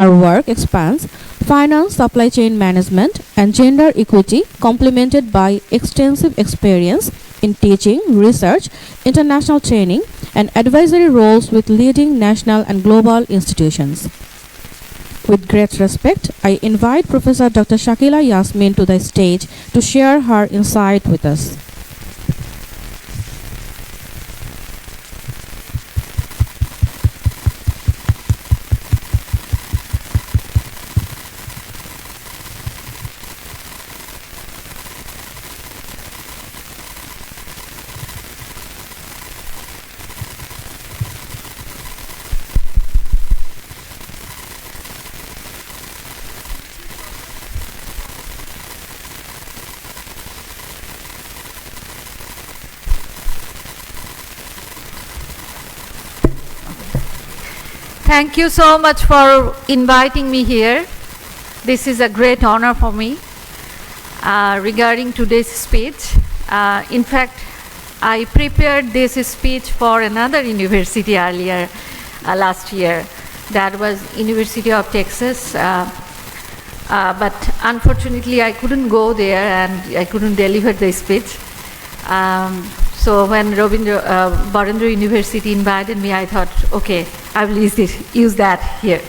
Our work expands finance, supply chain management, and gender equity, complemented by extensive experience in teaching, research, international training, and advisory roles with leading national and global institutions. With great respect, I invite Professor Dr. Shakila Yasmin to the stage to share her insight with us. Thank you so much for inviting me here. This is a great honor for me. Regarding today's speech, in fact, I prepared this speech for another university earlier last year. That was University of Texas. But unfortunately, I couldn't go there and I couldn't deliver the speech. So when Varendra University invited me, I thought, okay, I will use that here.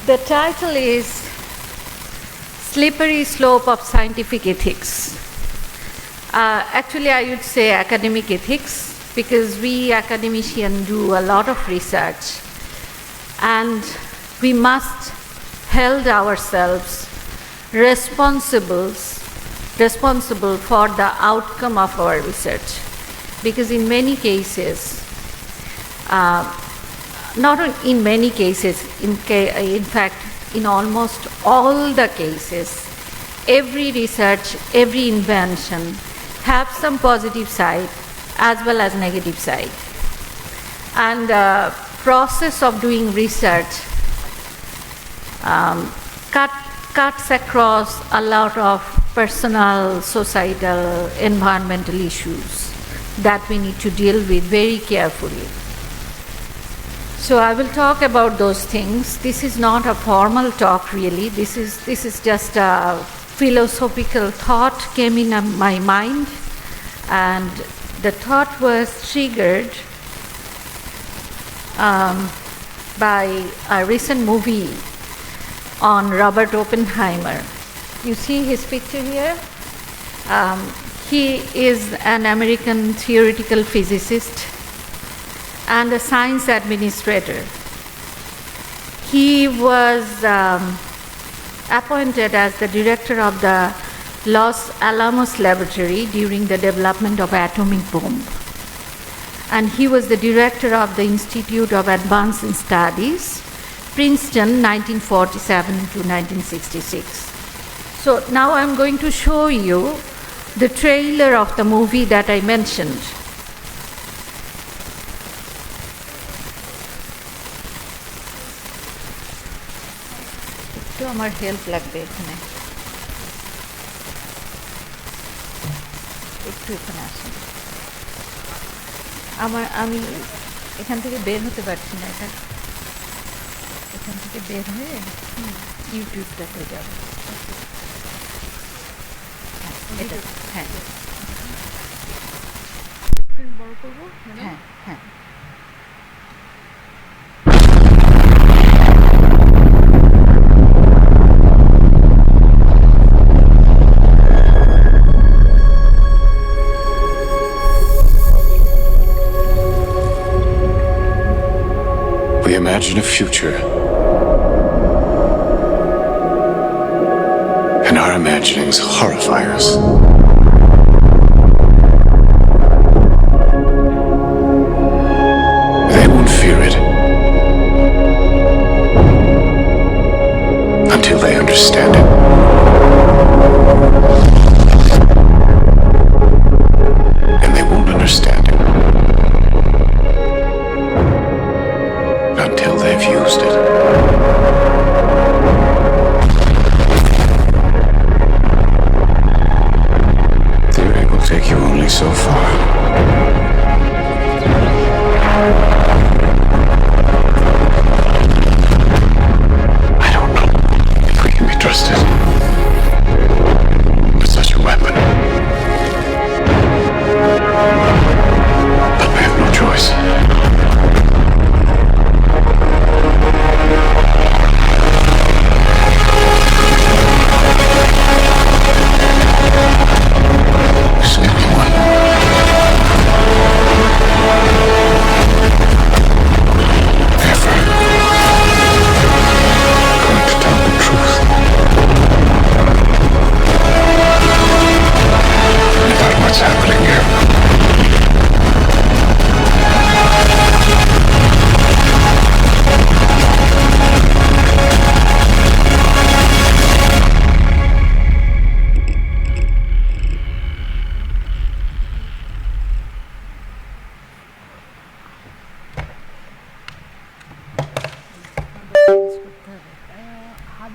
The title is Slippery Slope of Scientific Ethics. Actually, I would say academic ethics, because we academicians do a lot of research, and we must hold ourselves responsible for the outcome of our research. Because in many cases, not in many cases, in fact, in almost all the cases, every research, every invention have some positive side as well as negative side. And the process of doing research cuts across a lot of personal, societal, environmental issues that we need to deal with very carefully. So I will talk about those things. This is not a formal talk really. This is just a philosophical thought came in my mind, and the thought was triggered by a recent movie on Robert Oppenheimer. You see his picture here? He is an American theoretical physicist and a science administrator. He was appointed as the director of the Los Alamos Laboratory during the development of atomic bomb. And he was the director of the Institute of Advanced Studies, Princeton, 1947 to 1966. So now I'm going to show you the trailer of the movie that I mentioned. একটু আমার help লাগবে এখানে, একটু এখানে আসুন। আমি এখান থেকে বের হতে পারছি না, এখান থেকে বের হয়ে ইউটিউবটাতে যাব। হ্যাঁ, বড় করবো, হ্যাঁ হ্যাঁ। We imagine a future, and our imaginings horrify us. They won't fear it until they understand it. And they won't understand it until they've used it. Theory will take you only so far.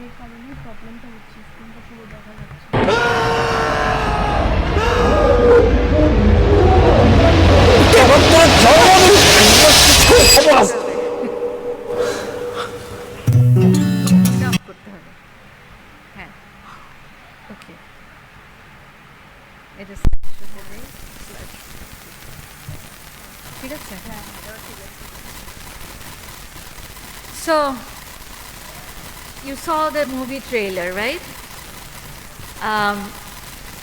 যে কারণে প্রবলেমটা হচ্ছে স্ক্রিনটা পুরো দেখা যাচ্ছে Stop করতে হবে হ্যাঁ ওকে এটা ঠিক আছে হ্যাঁ ঠিক আছে So you saw the movie trailer, right?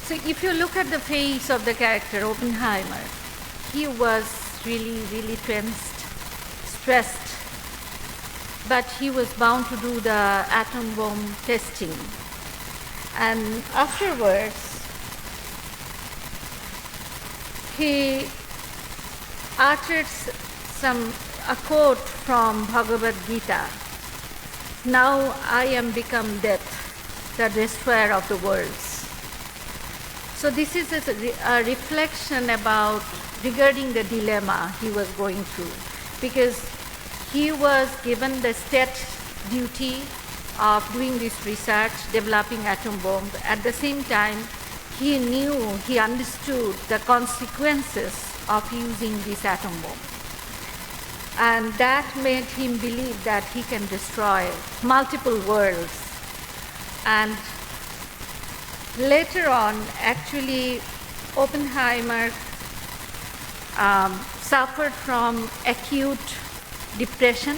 So if you look at the face of the character Oppenheimer, he was really tensed, stressed, but he was bound to do the atom bomb testing. And afterwards, he uttered a quote from Bhagavad Gita. Now I am become death, the destroyer of the worlds. So this is a reflection about regarding the dilemma he was going through, because he was given the state duty of doing this research, developing atom bomb. At the same time, he understood the consequences of using this atom bomb. And that made him believe that he can destroy multiple worlds. And later on, actually, Oppenheimer suffered from acute depression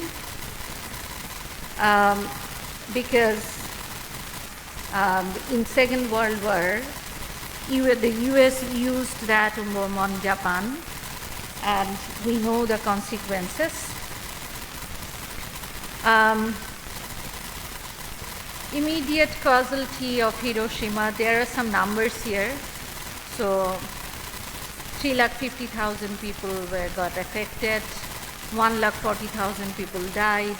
because in Second World War, the US used the atom bomb on Japan, and we know the consequences. Immediate casualty of Hiroshima, there are some numbers here. So 350,000 people got affected, 140,000 people died,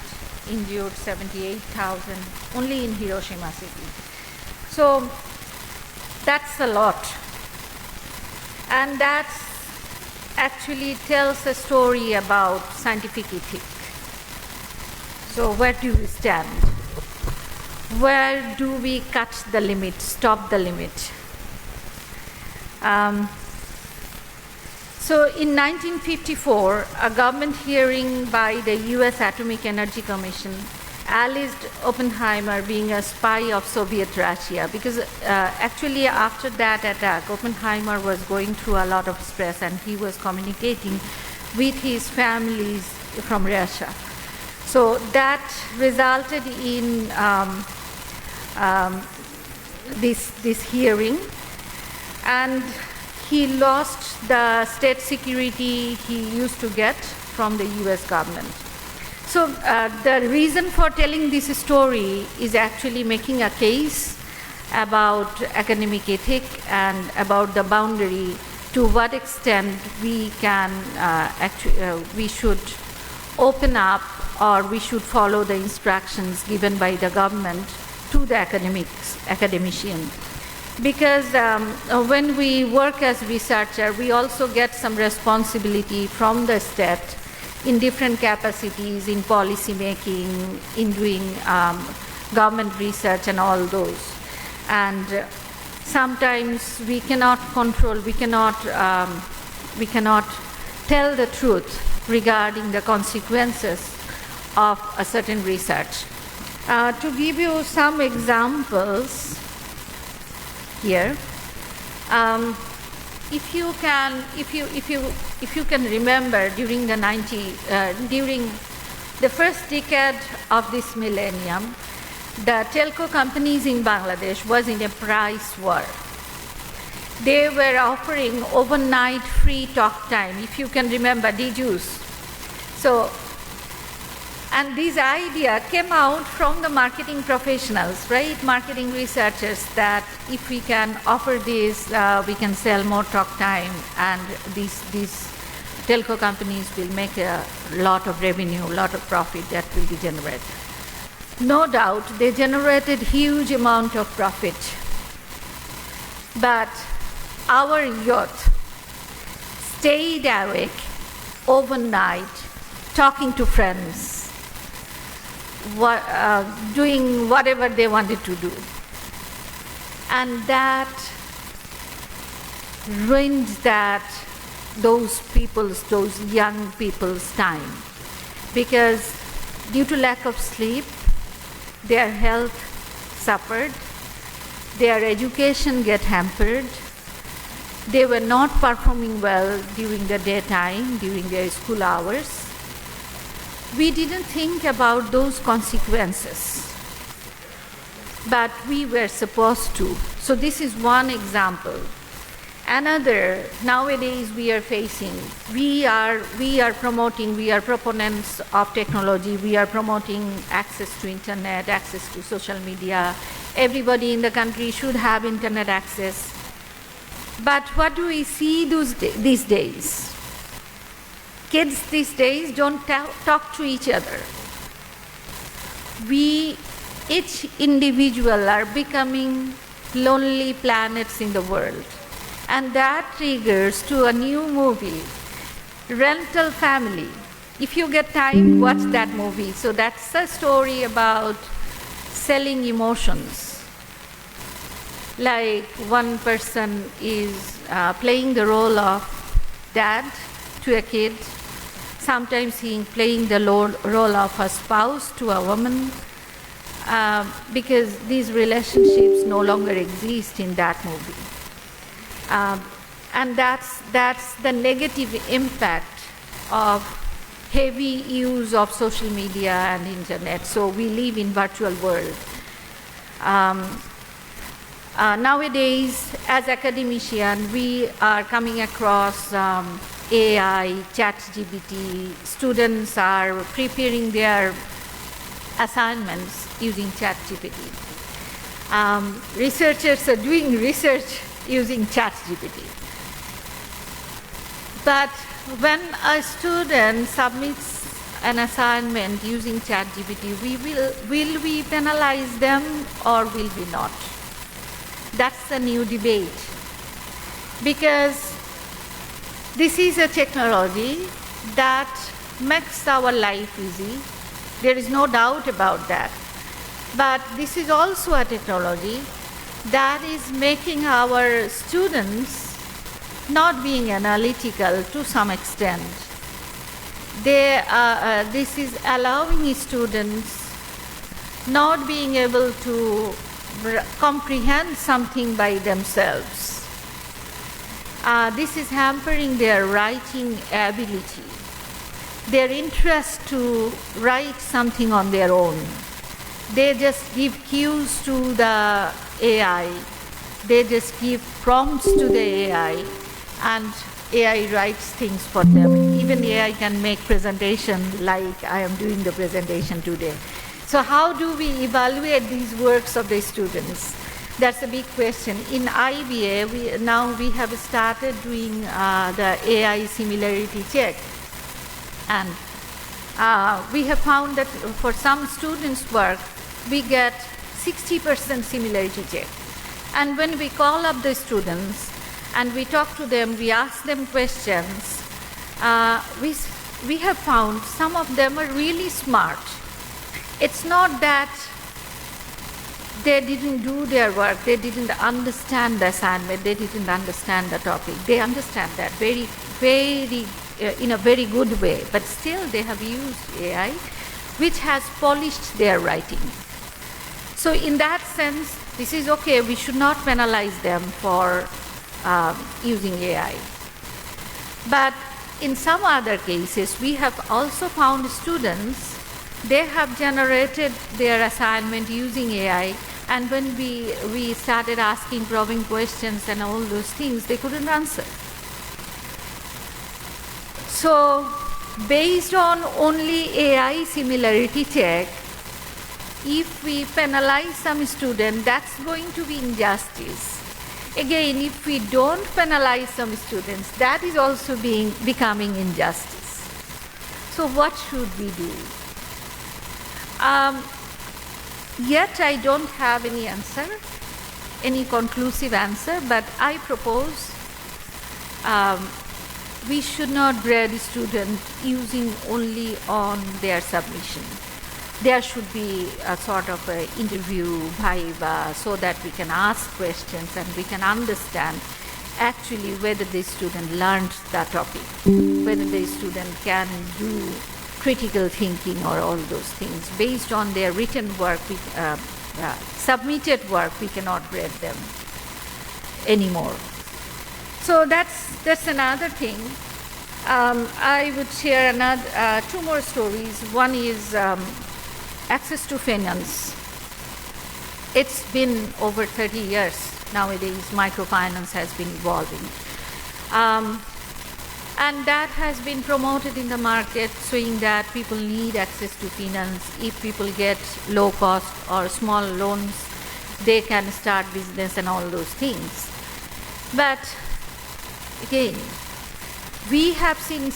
injured 78,000 only in Hiroshima city. So that's a lot. And that's actually tells a story about scientific ethics. So where do we stand? Where do we cut the limit, stop the limit? So in 1954, a government hearing by the US Atomic Energy Commission alleged Oppenheimer being a spy of Soviet Russia, because actually after that attack, Oppenheimer was going through a lot of stress and he was communicating with his families from Russia. So that resulted in this hearing, and he lost the state security he used to get from the US government. So the reason for telling this story is actually making a case about academic ethics and about the boundary to what extent we can we should open up, or we should follow the instructions given by the government to the academician. Because when we work as researcher, we also get some responsibility from the state in different capacities, in policy making, in doing government research and all those. And sometimes we cannot control, we cannot tell the truth regarding the consequences of a certain research. To give you some examples here, if you can remember, during the first decade of this millennium, the telco companies in Bangladesh was in a price war. They were offering overnight free talk time, if you can remember, DJs. So, and this idea came out from the marketing professionals, right? Marketing researchers, that if we can offer this, we can sell more talk time, and these telco companies will make a lot of revenue, a lot of profit that will be generated. No doubt, they generated huge amount of profit. But our youth stayed awake overnight talking to friends. doing whatever they wanted to do. And that ruined those young people's time, because due to lack of sleep, their health suffered, their education get hampered, they were not performing well during the daytime, during their school hours. We didn't think about those consequences, but we were supposed to. So this is one example. Another, nowadays we are facing, we are proponents of technology, we are promoting access to internet, access to social media. Everybody in the country should have internet access. But what do we see these days? Kids these days don't talk to each other. Each individual are becoming lonely planets in the world. And that triggers to a new movie, Rental Family. If you get time, watch that movie. So that's a story about selling emotions. Like one person is playing the role of dad to a kid. Sometimes he's playing the role of a spouse to a woman, because these relationships no longer exist in that movie. And that's the negative impact of heavy use of social media and internet. So we live in virtual world. Nowadays, as academicians, we are coming across AI, ChatGPT. Students are preparing their assignments using ChatGPT. Researchers are doing research using ChatGPT. But when a student submits an assignment using ChatGPT, will we penalize them or will we not? That's a new debate, because this is a technology that makes our life easy. There is no doubt about that. But this is also a technology that is making our students not being analytical to some extent. This is allowing students not being able to comprehend something by themselves. This is hampering their writing ability, their interest to write something on their own. They just give cues to the AI. They just give prompts to the AI, and AI writes things for them. Even the AI can make presentation like I am doing the presentation today. So how do we evaluate these works of the students? That's a big question. In IBA, we have started doing the AI similarity check. And we have found that for some students' work, we get 60% similarity check. And when we call up the students and we talk to them, we ask them questions, we have found some of them are really smart. It's not that they didn't do their work, they didn't understand the assignment, they didn't understand the topic. They understand that very, very, in a very good way, but still they have used AI, which has polished their writing. So in that sense, this is okay. We should not penalize them for using AI. But in some other cases, we have also found students, they have generated their assignment using AI, and when we started asking probing questions and all those things, they couldn't answer. So based on only AI similarity check, if we penalize some student, that's going to be injustice. Again, if we don't penalize some students, that is also becoming injustice. So what should we do? Yet I don't have any answer, any conclusive answer, but I propose we should not grade students using only on their submission. there should be a sort of a interview, viva, so that we can ask questions and we can understand actually whether the student learned that topic, whether the student can do critical thinking or all those things. Based on their written work, submitted work, we cannot grade them anymore. So that's another thing. I would share two more stories. One is access to finance. It's been over 30 years nowadays. Microfinance has been evolving. And that has been promoted in the market, showing that people need access to finance. If people get low cost or small loans, they can start business and all those things. But again, we have seen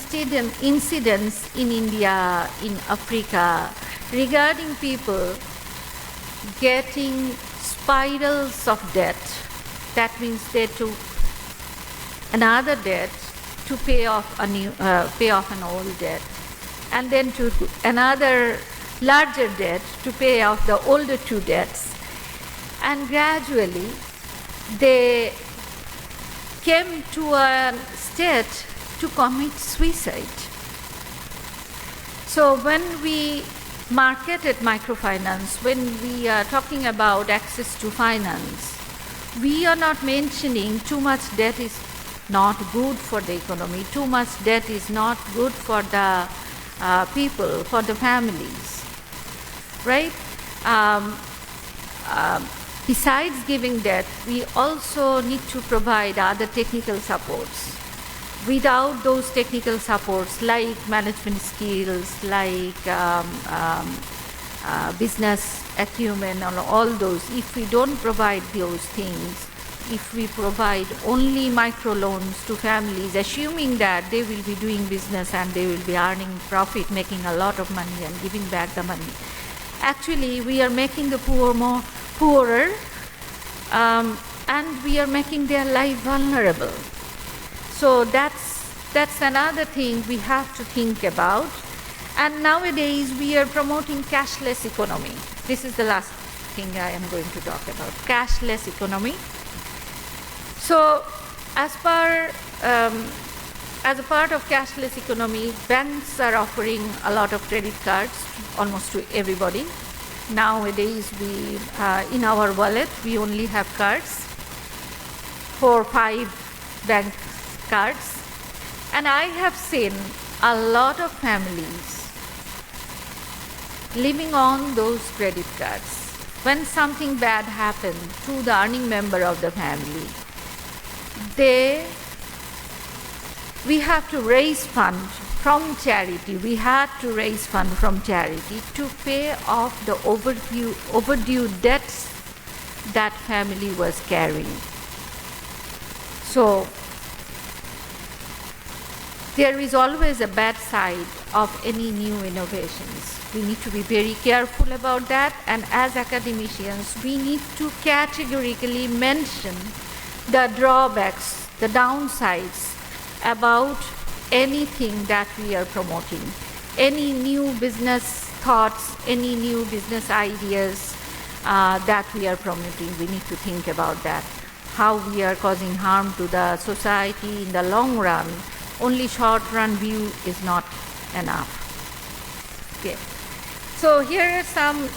incidents in India, in Africa, regarding people getting spirals of debt. That means they took another debt to pay off an old debt, and then to another larger debt to pay off the older two debts. And gradually they came to a state to commit suicide. So when we marketed microfinance, when we are talking about access to finance, we are not mentioning too much debt is not good for the economy, too much debt is not good for the people, for the families, right? Besides giving debt, we also need to provide other technical supports. Without those technical supports, like management skills, like business acumen, and all those, if we don't provide those things, if we provide only microloans to families, assuming that they will be doing business and they will be earning profit, making a lot of money and giving back the money, actually we are making the poor more poorer, and we are making their life vulnerable. So that's another thing we have to think about. And nowadays we are promoting cashless economy. This is the last thing I am going to talk about, cashless economy. So as a part of cashless economy, banks are offering a lot of credit cards almost to everybody. Nowadays we, in our wallet, we only have cards, 4 or 5 bank cards. And I have seen a lot of families living on those credit cards. When something bad happened to the earning member of the family, we have to raise funds from charity. We had to raise funds from charity to pay off the overdue debts that family was carrying. So there is always a bad side of any new innovations. We need to be very careful about that, and as academicians, we need to categorically mention the drawbacks, the downsides about anything that we are promoting. Any new business thoughts, any new business ideas that we are promoting, we need to think about that. How we are causing harm to the society in the long run. Only short-run view is not enough. Okay. So here are some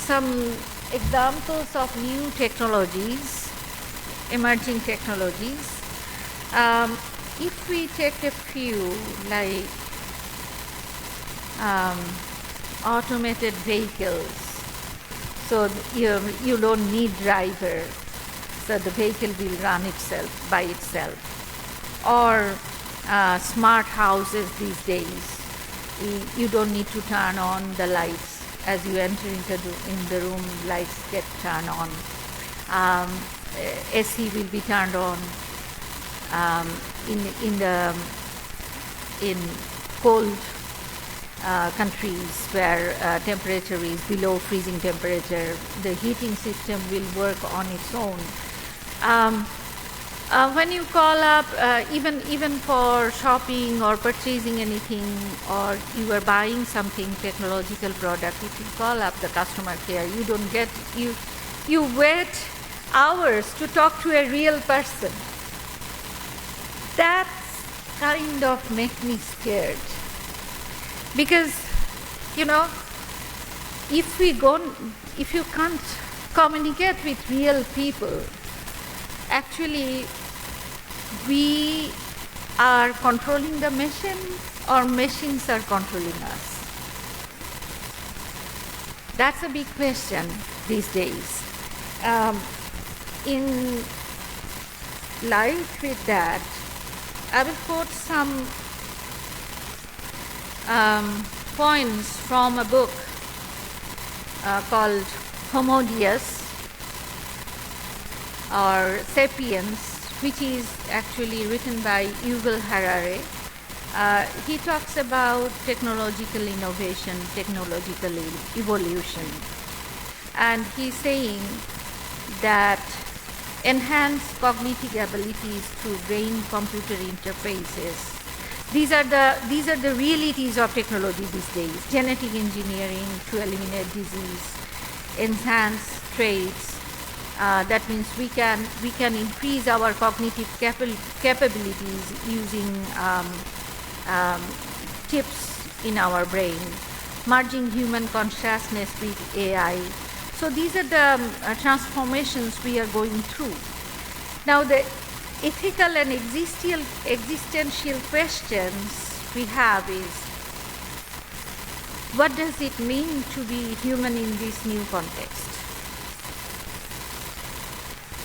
examples of new technologies, emerging technologies. If we take a few, like automated vehicles, so you don't need driver, so the vehicle will run itself by itself. Or smart houses these days, you don't need to turn on the lights. As you enter into the room, lights get turned on. AC will be turned on. In cold countries where temperature is below freezing temperature, the heating system will work on its own. When you call up, even for shopping or purchasing anything, or you are buying something, technological product, if you call up the customer care, you don't get, you wait hours to talk to a real person. That kind of make me scared. Because, you know, if you can't communicate with real people, actually we are controlling the machine or machines are controlling us. That's a big question these days. In light with that, I will quote some points from a book called Homo Deus or Sapiens, which is actually written by Yuval Harari. He talks about technological innovation, technological evolution, and he's saying that enhanced cognitive abilities through brain-computer interfaces. These are the realities of technology these days. Genetic engineering to eliminate disease, enhance traits. That means we can increase our cognitive capabilities using chips in our brain, merging human consciousness with AI. So these are the transformations we are going through. Now the ethical and existential questions we have is, what does it mean to be human in this new context?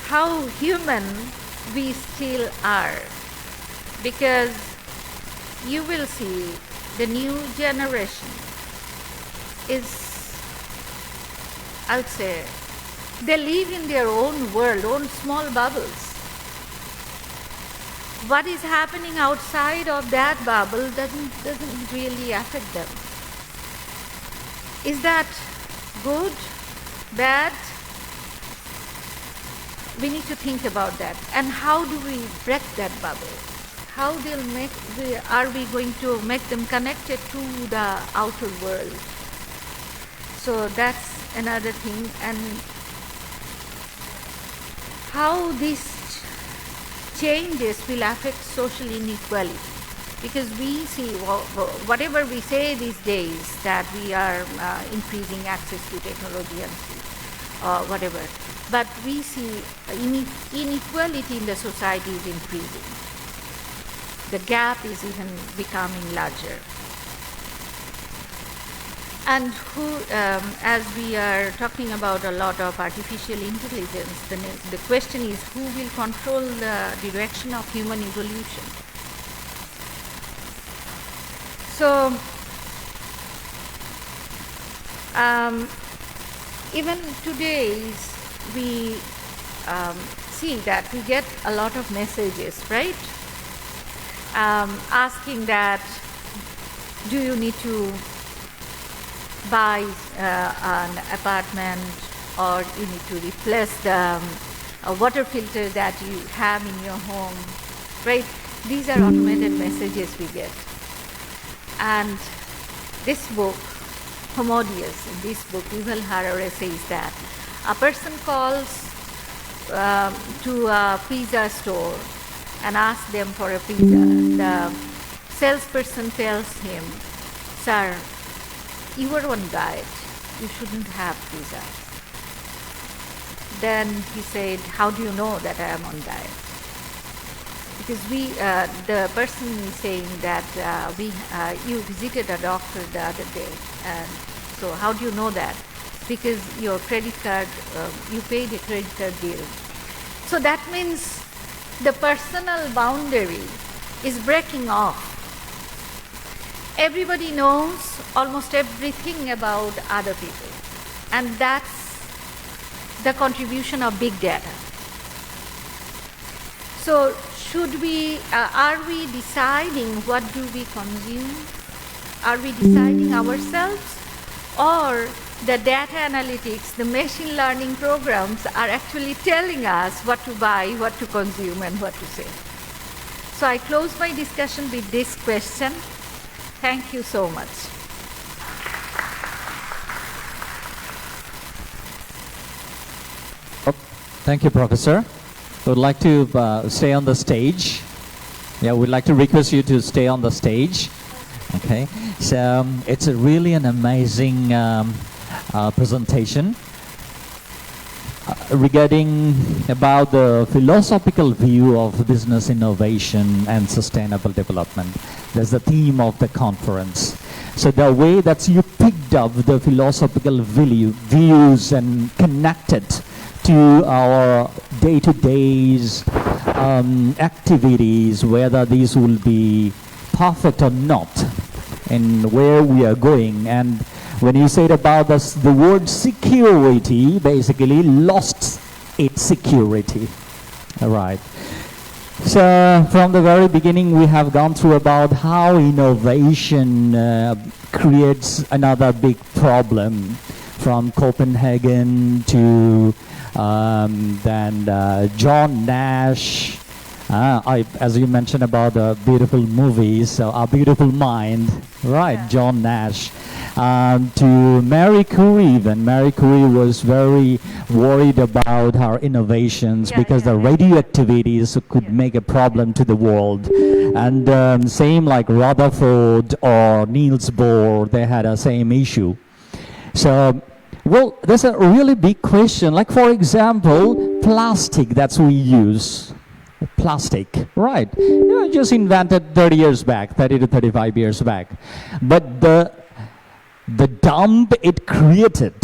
How human we still are, because you will see the new generation is, I would say, they live in their own world, own small bubbles. What is happening outside of that bubble doesn't really affect them. Is that good, bad? We need to think about that. And how do we break that bubble? How are we going to make them connected to the outer world? So that's another thing. And how these changes will affect social inequality. Because we see, whatever we say these days, that we are increasing access to technology and whatever, but we see inequality in the society is increasing. The gap is even becoming larger. And as we are talking about a lot of artificial intelligence, the question is, who will control the direction of human evolution? So, even today, we see that we get a lot of messages, right? Asking that, do you need to buy an apartment, or you need to replace the water filter that you have in your home, right? These are automated messages we get. And this book, Homo Deus, in this book, Yuval Harari says that a person calls to a pizza store and asks them for a pizza. The salesperson tells him, "Sir, you are on diet. You shouldn't have pizza." Then he said, "How do you know that I am on diet?" Because the person is saying that you visited a doctor the other day, and so how do you know that? Because your credit card, you paid a credit card bill. So that means the personal boundary is breaking off. Everybody knows almost everything about other people, and that's the contribution of big data. So are we deciding what do we consume? Are we deciding ourselves? Or the data analytics, the machine learning programs are actually telling us what to buy, what to consume, and what to say. So I close my discussion with this question. Thank you so much. Thank you, Professor. I would like to stay on the stage. Yeah, we'd like to request you to stay on the stage. Okay, so it's really an amazing presentation regarding about the philosophical view of business innovation and sustainable development. That's the theme of the conference. So the way that you picked up the philosophical views and connected to our day-to-day activities, whether these will be perfect or not, and where we are going. And when you said about this, the word security basically lost its security. All right. So from the very beginning, we have gone through about how innovation creates another big problem, from Copenhagen to then John Nash. As you mentioned about the beautiful movies, A Beautiful Mind, right? Yeah. John Nash. To Marie Curie, when Marie Curie was very worried about her innovations because the radioactivities could make a problem to the world. And same like Rutherford or Niels Bohr, they had a same issue. So, well, there's a really big question. Like, for example, plastic that we use. Plastic, right? You know, just invented 30 years back, 30 to 35 years back. But the dump it created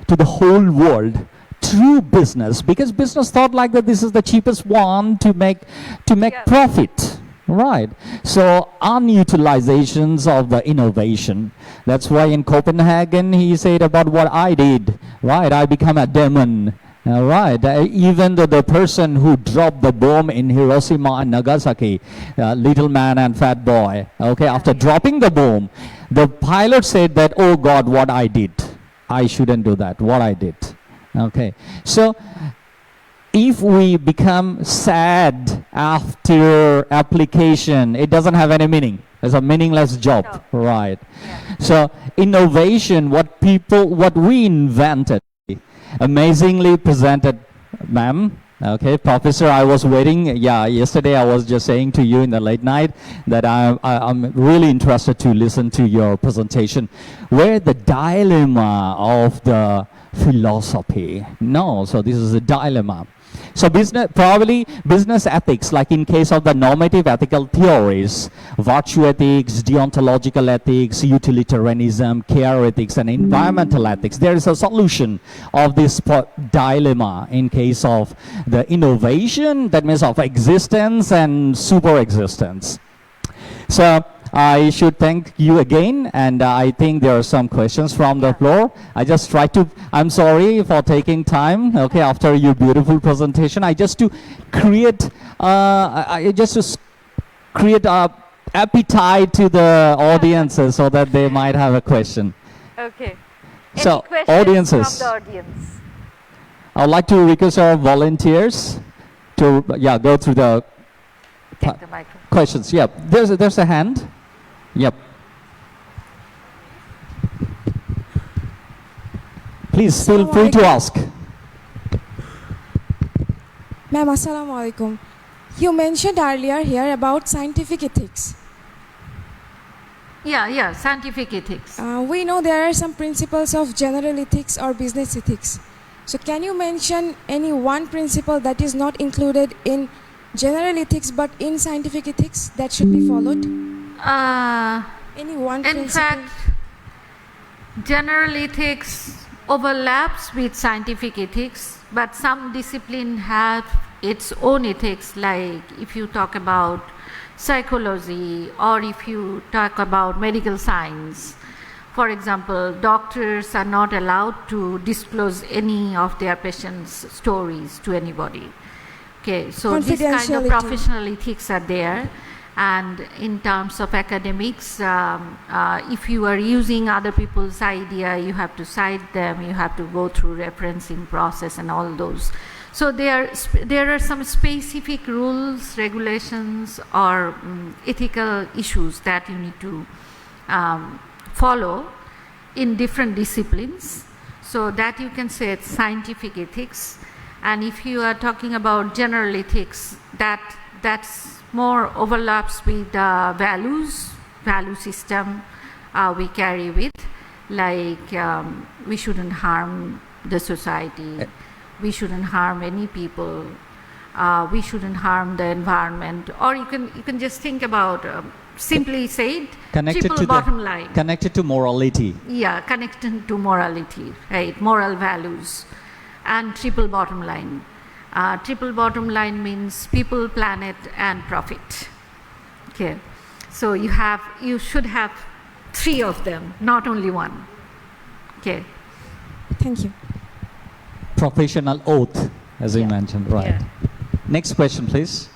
to the whole world through business, because business thought like that this is the cheapest one to make profit, right? So unutilizations of the innovation. That's why in Copenhagen he said about what I did, right? I become a demon. All right, even though the person who dropped the bomb in Hiroshima and Nagasaki, little man and fat boy, okay, after dropping the bomb, the pilot said that, oh God, what I did. I shouldn't do that, what I did. Okay, so if we become sad after application, it doesn't have any meaning. It's a meaningless job, right? Yeah. So innovation, what we invented, amazingly presented, ma'am. Okay, Professor, I was waiting. Yeah, yesterday I was just saying to you in the late night that I'm really interested to listen to your presentation. Where the dilemma of the philosophy? No, so this is a dilemma. So business ethics, like in case of the normative ethical theories, virtue ethics, deontological ethics, utilitarianism, care ethics, and environmental ethics, there is a solution of this dilemma in case of the innovation, that means of existence and super existence. So I should thank you again, and I think there are some questions from the floor. I'm sorry for taking time, okay, after your beautiful presentation. Just to create appetite to the audiences so that they might have a question. Okay. So, questions audiences. from the audience? I would like to request our volunteers to go through the Take the microphone. questions. Yeah, there's a hand. Yep. Please feel free to ask. Ma'am, assalamu alaikum. You mentioned earlier here about scientific ethics. Yeah, scientific ethics. We know there are some principles of general ethics or business ethics. So can you mention any one principle that is not included in general ethics but in scientific ethics that should be followed? Any one principle? In fact, general ethics overlaps with scientific ethics, but some discipline have its own ethics, like if you talk about psychology or if you talk about medical science. For example, doctors are not allowed to disclose any of their patients' stories to anybody. Okay, so this kind of professional ethics are there. And in terms of academics, if you are using other people's idea, you have to cite them, you have to go through referencing process and all those. So there are some specific rules, regulations, or ethical issues that you need to follow in different disciplines. So that you can say it's scientific ethics. And if you are talking about general ethics, that's more overlaps with value system we carry with, like we shouldn't harm the society, we shouldn't harm any people, we shouldn't harm the environment, or you can just think about simply said triple bottom line. Connected to morality. Yeah, connected to morality, right? Moral values and triple bottom line. Triple bottom line means people, planet, and profit. Okay, so you should have 3 of them, not only one. Okay. Thank you. Professional oath, as you mentioned, right? Yeah. Next question, please.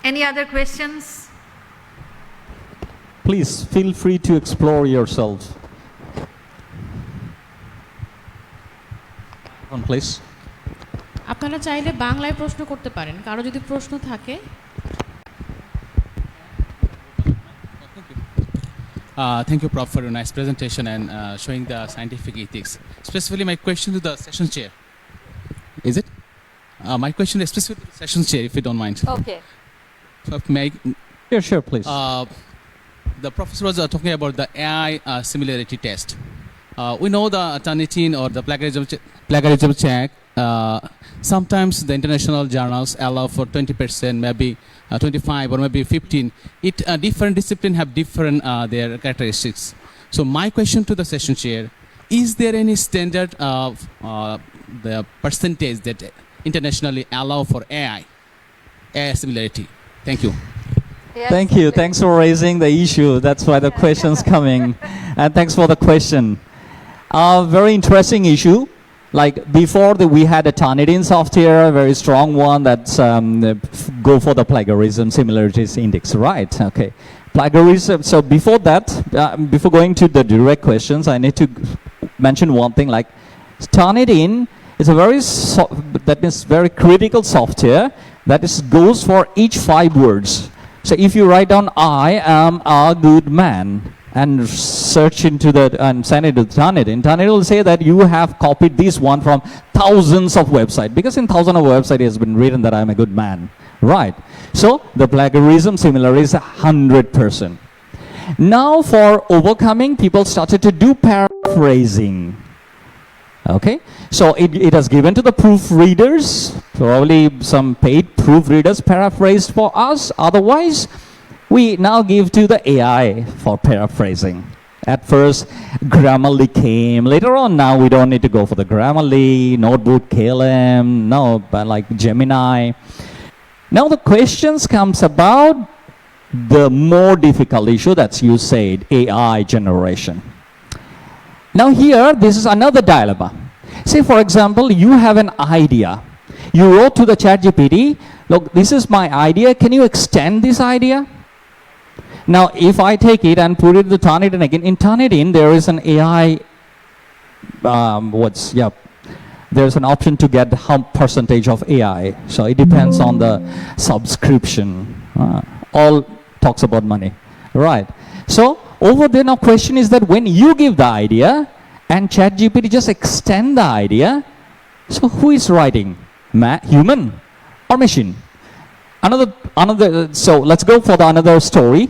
Any other questions? Please feel free to explore yourselves. One, please. আপনারা চাইলে বাংলায় প্রশ্ন করতে পারেন, কারো যদি প্রশ্ন থাকে। Thank you, Prof, for your nice presentation and showing the scientific ethics. Specifically, my question to the session chair. Is it? My question is specifically to the session chair, if you don't mind. Okay. So, Yeah, sure, please. The professor was talking about the AI similarity test. We know the Turnitin or the plagiarism check. Sometimes the international journals allow for 20%, maybe 25 or maybe 15. Different disciplines have different their characteristics. So my question to the session chair: is there any standard of the percentage that internationally allow for AI similarity? Thank you. Yes. Thank you. Thanks for raising the issue. That's why the question's coming. And thanks for the question. Very interesting issue. Like before we had a Turnitin software, a very strong one that's go for the plagiarism similarities index, right? Okay. Plagiarism. So before that, before going to the direct questions, I need to mention one thing. Like Turnitin is a very critical software that goes for each 5 words. So if you write down "I am a good man" and search into that and send it to Turnitin, Turnitin will say that you have copied this one from thousands of websites, because in thousands of websites it has been written that I'm a good man, right? So the plagiarism similarity is 100%. Now for overcoming, people started to do paraphrasing. Okay, so it has given to the proofreaders, probably some paid proofreaders paraphrased for us. Otherwise, we now give to the AI for paraphrasing. At first, Grammarly came. Later on, now we don't need to go for the Grammarly, Notebook, KLM, no, but like Gemini. Now the questions comes about the more difficult issue that's you said, AI generation. Now here, this is another dilemma. Say for example, you have an idea. You wrote to the ChatGPT, look, this is my idea, can you extend this idea? Now, if I take it and put it in the Turnitin again, in Turnitin there is an AI, there's an option to get how percentage of AI. So it depends on the subscription. All talks about money, right? So over there now question is that when you give the idea and ChatGPT just extend the idea, so who is writing? Human or machine? So let's go for another story.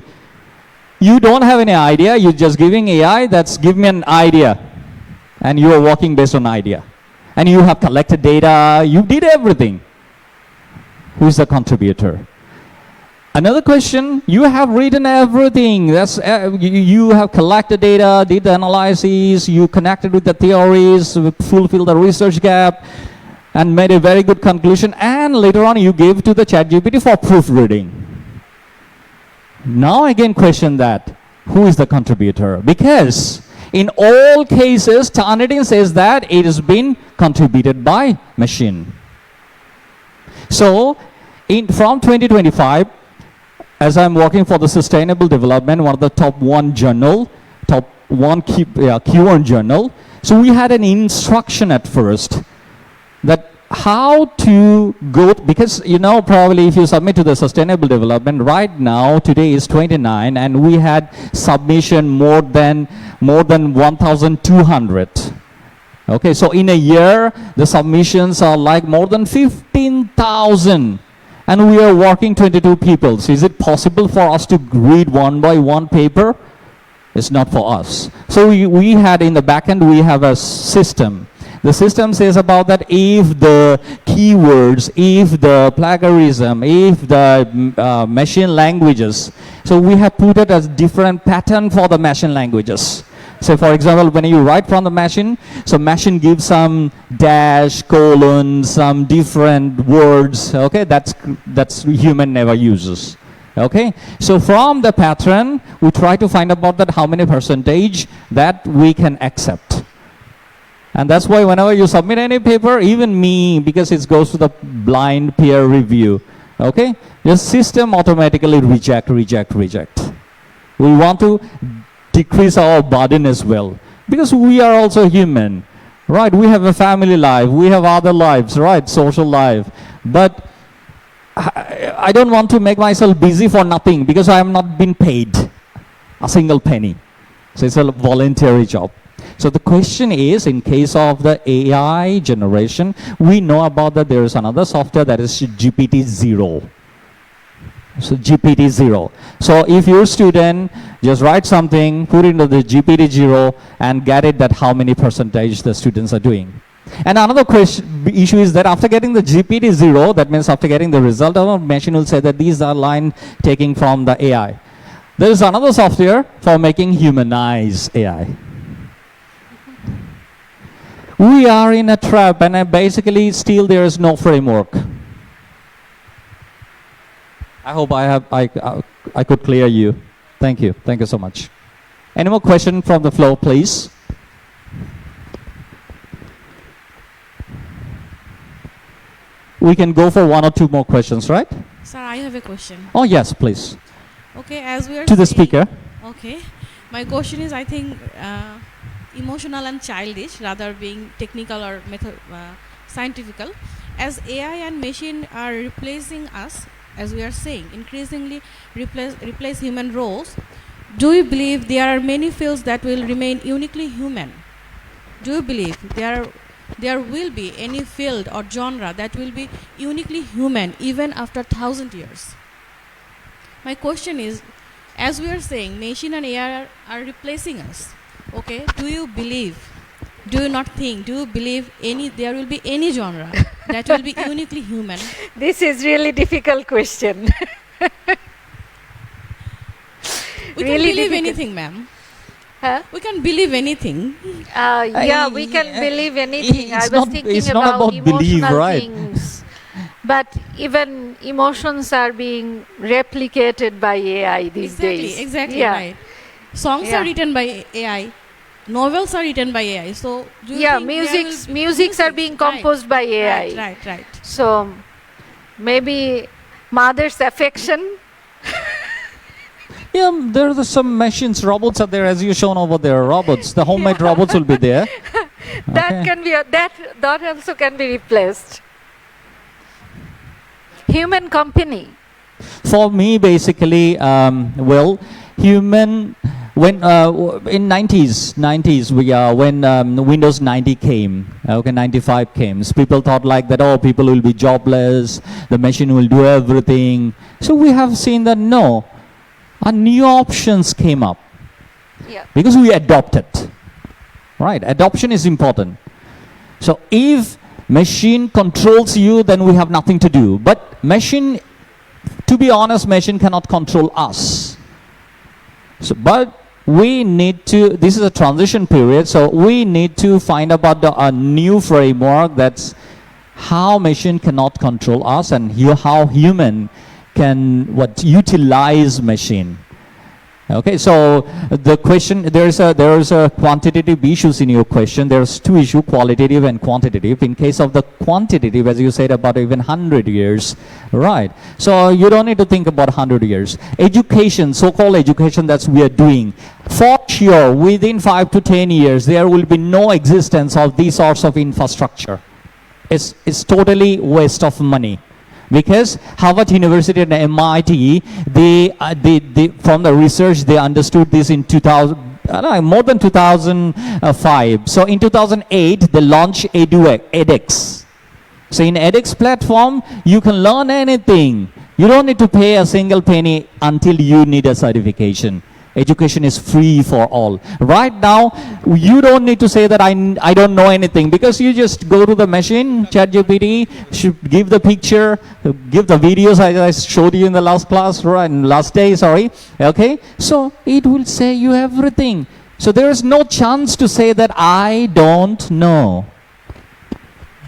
You don't have any idea, you're just giving AI that's give me an idea, and you are working based on idea, and you have collected data, you did everything. Who is the contributor? Another question, you have written everything, that's you have collected data, did the analysis, you connected with the theories, fulfilled the research gap, and made a very good conclusion, and later on you gave to the ChatGPT for proofreading. Now again question that, who is the contributor? Because in all cases, Turnitin says that it has been contributed by machine. So from 2025, as I'm working for the Sustainable Development, one of the top one keyword journal, so we had an instruction at first that how to go, because probably if you submit to the Sustainable Development, right now, today is 29, and we had submission more than 1,200. Okay, so in a year, the submissions are like more than 15,000. And we are working 22 people. So is it possible for us to read one by one paper? It's not for us. So we had in the back end, we have a system. The system says about that if the keywords, if the plagiarism, if the machine languages. So we have put it as different pattern for the machine languages. So for example, when you write from the machine, so machine gives some dash, colon, some different words, okay, that's human never uses. Okay, so from the pattern, we try to find about that how many percentage that we can accept. And that's why whenever you submit any paper, even me, because it goes to the blind peer review, okay, the system automatically reject. We want to decrease our burden as well, because we are also human, right? We have a family life, we have other lives, right? Social life. But I don't want to make myself busy for nothing, because I have not been paid a single penny. So it's a voluntary job. So the question is, in case of the AI generation, we know about that there is another software that is GPT-0. So GPT-0. So if your student just write something, put it into the GPT-0 and get it that how many percentage the students are doing. And another issue is that after getting the GPT-0, that means after getting the result, our machine will say that these are line taking from the AI. There is another software for making humanized AI. We are in a trap, and basically still there is no framework. I hope I could clear you. Thank you. Thank you so much. Any more question from the floor, please? We can go for one or two more questions, right? Sir, I have a question. Oh, yes, please. Okay, as we are To the saying- speaker. Okay. My question is, I think, emotional and childish, rather being technical or scientifical. As AI and machine are replacing us, as we are saying, increasingly replace human roles, do you believe there are many fields that will remain uniquely human? Do you believe there will be any field or genre that will be uniquely human even after 1,000 years? My question is, as we are saying, machine and AI are replacing us. Okay, do you not think, do you believe there will be any genre that will be uniquely human? This is really difficult question. We Really can believe difficult. anything, ma'am. Huh? We can believe anything. Yeah, we can believe anything. I it's was not- thinking it's not about about belief, emotional right? things. But even emotions are being replicated by AI these days. Exactly, Yeah. right. Songs Yeah. are written by AI. Novels are written by AI. So do you Yeah, think there will be musics are being composed by AI. Right. So maybe mother's affection. Yeah, there are some machines, robots are there, as you shown over there, robots. The homemade robots will be there. That Okay. can be that also can be replaced. Human company. For me, basically, human. When in 90s, when Windows 90 came, 95 came, so people thought like that, oh, people will be jobless, the machine will do everything. So we have seen that no, new options came up. Yeah. Because we adopted, right? Adoption is important. So if machine controls you, then we have nothing to do. But machine, to be honest, machine cannot control us. So, but we need to, this is a transition period, so we need to find about a new framework that's how machine cannot control us and how human can utilize machine. Okay, so the question, there is a quantitative issues in your question. There's two issues, qualitative and quantitative. In case of the quantitative, as you said, about even 100 years, right? So you don't need to think about 100 years. Education, so-called education that we are doing, for sure, within 5 to 10 years, there will be no existence of these sorts of infrastructure. It's totally waste of money. Because Harvard University and MIT, they from the research, they understood this in 2000, more than 2005. So in 2008, they launched edX. So in edX platform, you can learn anything. You don't need to pay a single penny until you need a certification. Education is free for all. Right now, you don't need to say that I don't know anything, because you just go to the machine, ChatGPT, give the picture, give the videos I showed you in the last class, right, last day, sorry. Okay, so it will say you everything. So there is no chance to say that I don't know.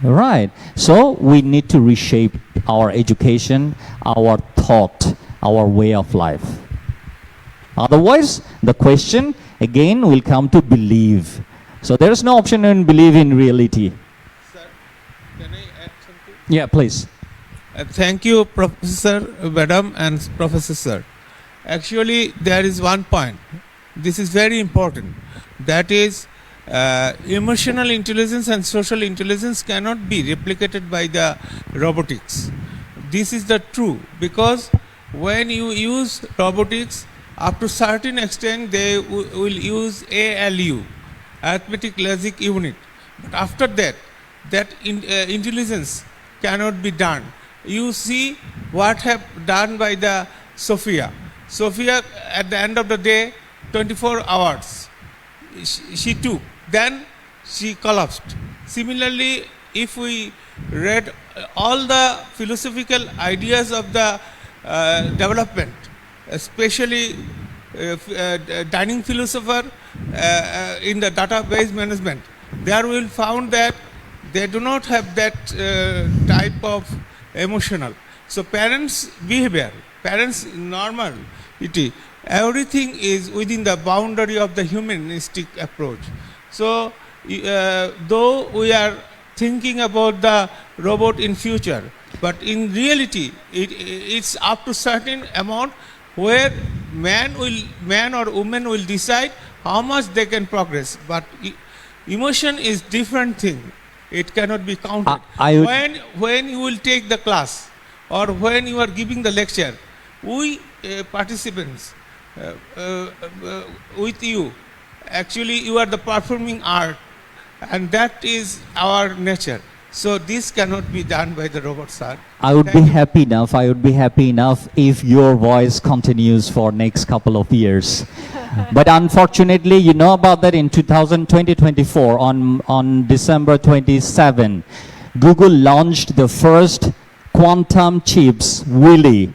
Right. So we need to reshape our education, our thought, our way of life. Otherwise, the question again will come to believe. So there is no option in believe in reality. Sir, can I add something? Yeah, please. Thank you, Professor Madam and Professor Sir. Actually, there is one point. This is very important. That is, emotional intelligence and social intelligence cannot be replicated by the robotics. This is the true, because when you use robotics, up to certain extent they will use ALU, arithmetic logic unit. But after that, intelligence cannot be done. You see what have done by the Sophia. Sophia, at the end of the day, 24 hours she took. Then she collapsed. Similarly, if we read all the philosophical ideas of the development, especially dining philosopher in the database management, there we will found that they do not have that type of emotional. So parents' behavior, parents' normality, everything is within the boundary of the humanistic approach. So though we are thinking about the robot in future, but in reality it's up to certain amount where man or woman will decide how much they can progress. But emotion is different thing. It cannot be counted. When you will take the class or when you are giving the lecture, we participants with you, actually you are the performing art, and that is our nature. So this cannot be done by the robot, sir. I would be happy enough if your voice continues for next couple of years. But unfortunately, you know about that in 2024, on December 27, Google launched the first quantum chips, Willy.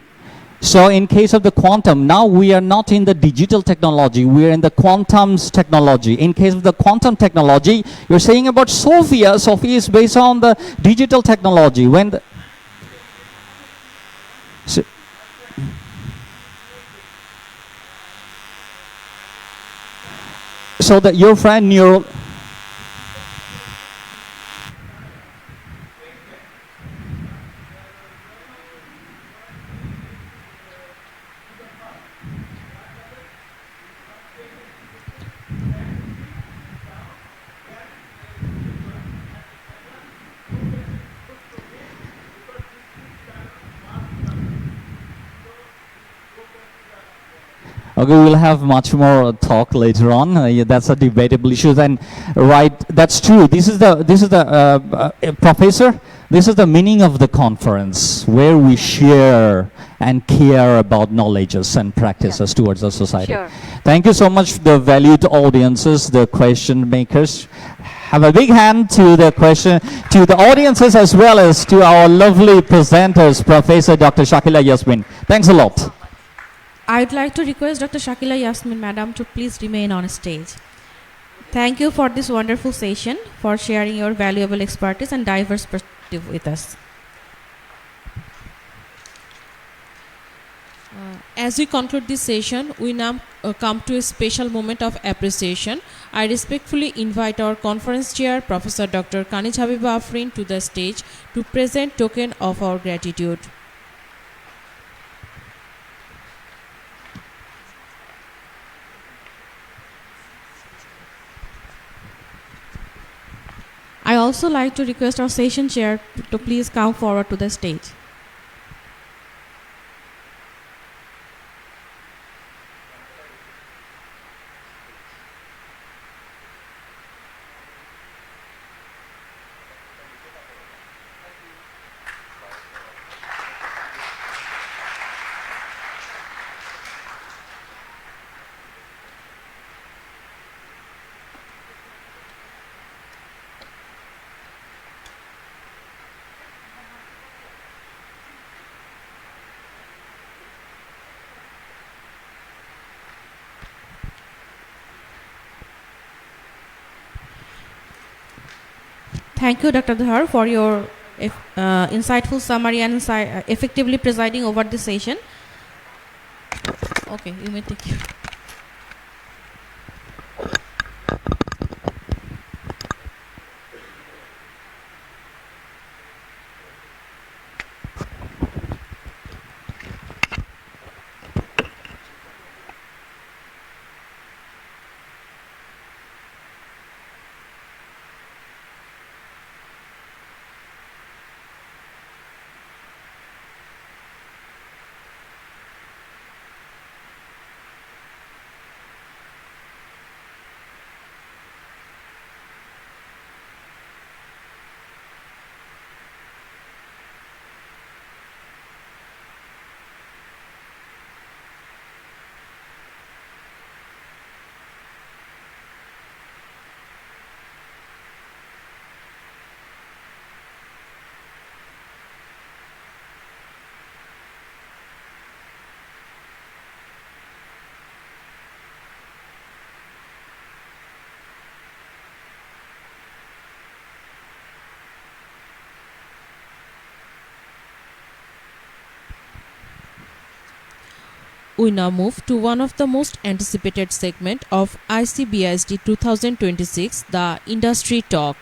So in case of the quantum, now we are not in the digital technology, we are in the quantum technology. In case of the quantum technology, you're saying about Sophia. Sophia is based on the digital technology. When the, so that your friend neural. Okay, we'll have much more talk later on. Yeah, that's a debatable issue. And right, that's true. This is the professor. This is the meaning of the conference, where we share and care about knowledges and practices towards the society. Sure. Thank you so much, the valued audiences, the question makers. Have a big hand to the audiences as well as to our lovely presenters, Professor Dr. Shakila, Yasmin. Thanks a lot. I'd like to request Dr. Shakila Yasmin Madam to please remain on stage. Thank you for this wonderful session, for sharing your valuable expertise and diverse perspective with us. As we conclude this session, we now come to a special moment of appreciation. I respectfully invite our conference chair, Professor Dr. Kanij Habiba Afrin, to the stage to present token of our gratitude. I also like to request our session chair to please come forward to the stage. Thank you, Dr. Dhar, for your insightful summary and effectively presiding over this session. Okay, you may take it. We now move to one of the most anticipated segment of ICBISD 2026, the Industry Talk.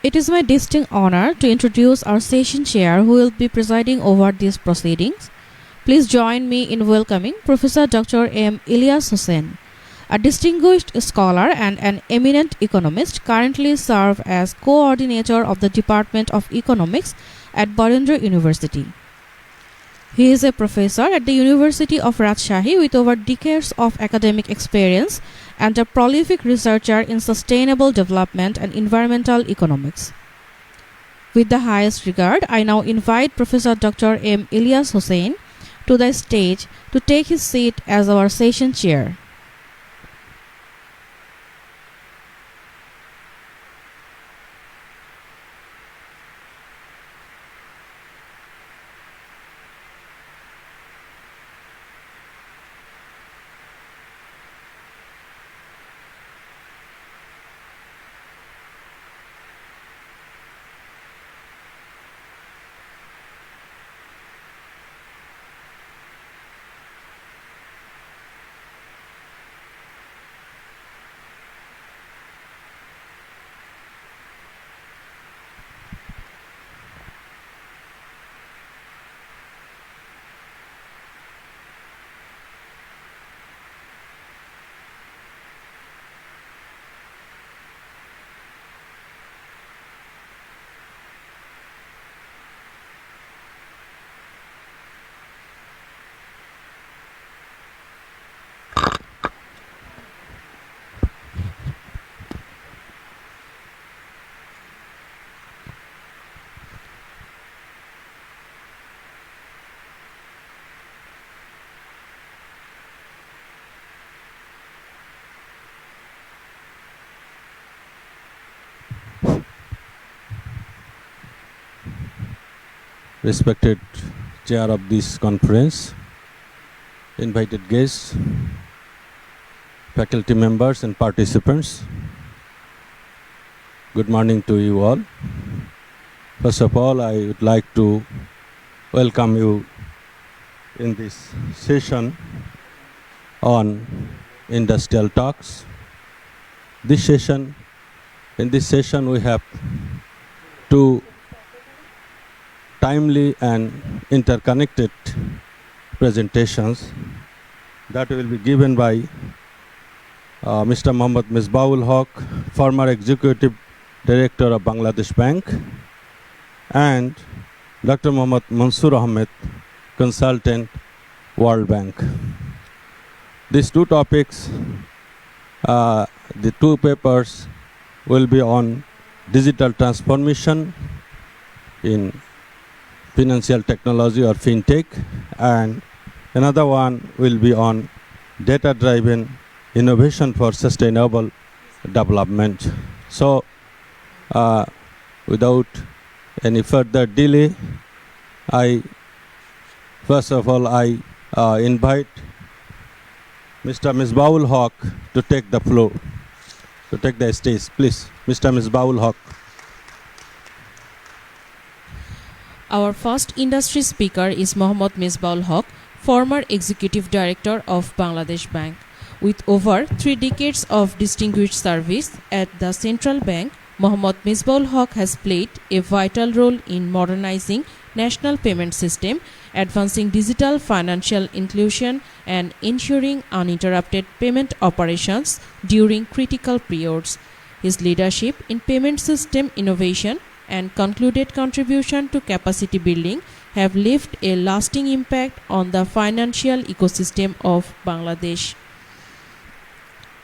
It is my distinct honor to introduce our session chair who will be presiding over these proceedings. Please join me in welcoming Professor Dr. M. Elias Hossain, a distinguished scholar and an eminent economist, currently serves as coordinator of the Department of Economics at Varendra University. He is a professor at the University of Rajshahi with over decades of academic experience and a prolific researcher in sustainable development and environmental economics. With the highest regard, I now invite Professor Dr. M. Elias Hossain to the stage to take his seat as our session chair. Respected chair of this conference, invited guests, faculty members and participants, Good morning to you all. First of all, I would like to welcome you in this session on industrial talks. In this session we have two timely and interconnected presentations that will be given by Mr. Mohammad Misbahul Haq, former Executive Director of Bangladesh Bank, and Dr. Mohammad Mansoor Ahmed, Consultant, World Bank. These two topics, the two papers will be on digital transformation in financial technology or fintech, and another one will be on data-driven innovation for sustainable development. So, without any further delay, first of all, I invite Mr. Misbahul Haq to take the floor, to take the stage. Please, Mr. Misbahul Haq. Our first industry speaker is Mohammad Misbahul Haq, former Executive Director of Bangladesh Bank. With over 3 decades of distinguished service at the central bank, Mohammad Misbahul Haq has played a vital role in modernizing national payment system, advancing digital financial inclusion, and ensuring uninterrupted payment operations during critical periods. His leadership in payment system innovation and concluded contribution to capacity building have left a lasting impact on the financial ecosystem of Bangladesh.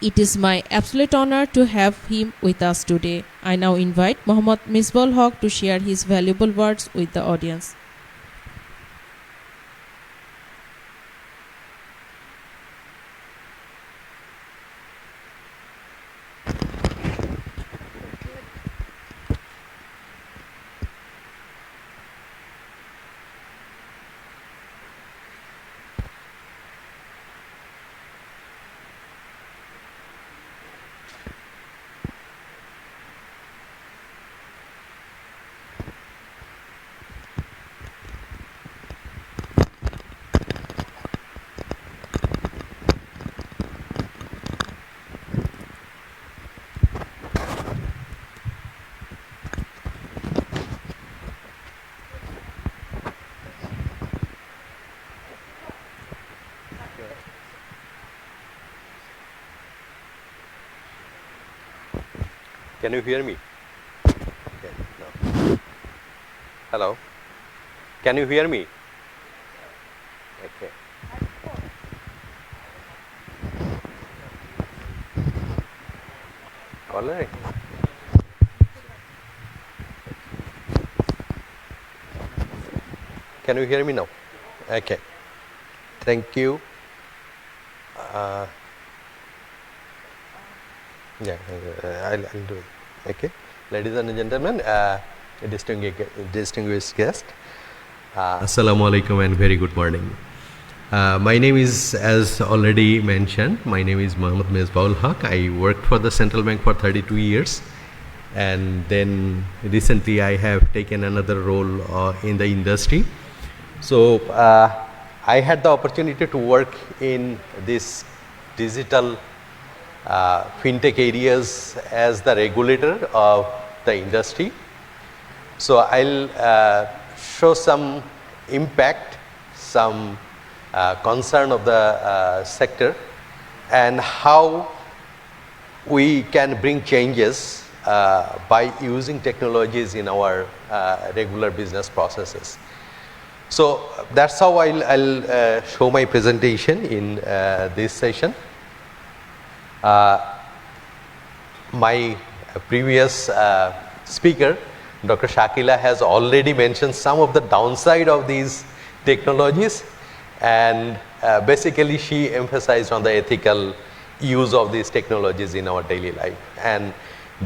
It is my absolute honor to have him with us today. I now invite Mohammad Misbahul Haq to share his valuable words with the audience. Can you hear me? Okay, no. Hello? Can you hear me? Okay. All right. Can you hear me now? Okay. Thank you. I'll do it. Okay, ladies and gentlemen, distinguished guest, Assalamu alaikum and very good morning. My name is, as already mentioned, my name is Mohammad Misbahul Haq. I worked for the central bank for 32 years, and then recently I have taken another role in the industry. So I had the opportunity to work in this digital fintech areas as the regulator of the industry. So I'll show some impact, some concern of the sector, and how we can bring changes by using technologies in our regular business processes. So that's how I'll show my presentation in this session. My previous speaker, Dr. Shakila, has already mentioned some of the downside of these technologies, and basically she emphasized on the ethical use of these technologies in our daily life, and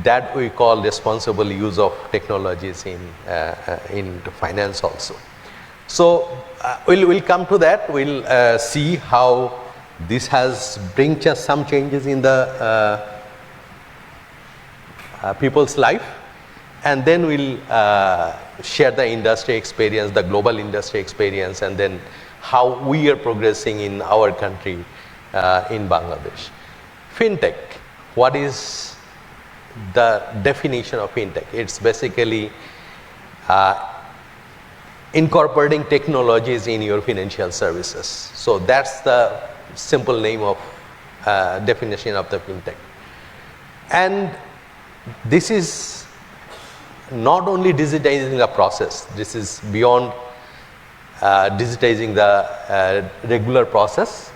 that we call responsible use of technologies in finance also. So we'll come to that. We'll see how this has bring some changes in the people's life. and then we'll share the industry experience, the global industry experience, and then how we are progressing in our country in Bangladesh. Fintech, what is the definition of fintech? It's basically incorporating technologies in your financial services. So that's the simple name of definition of the fintech. And this is not only digitizing the process, this is beyond digitizing the regular process,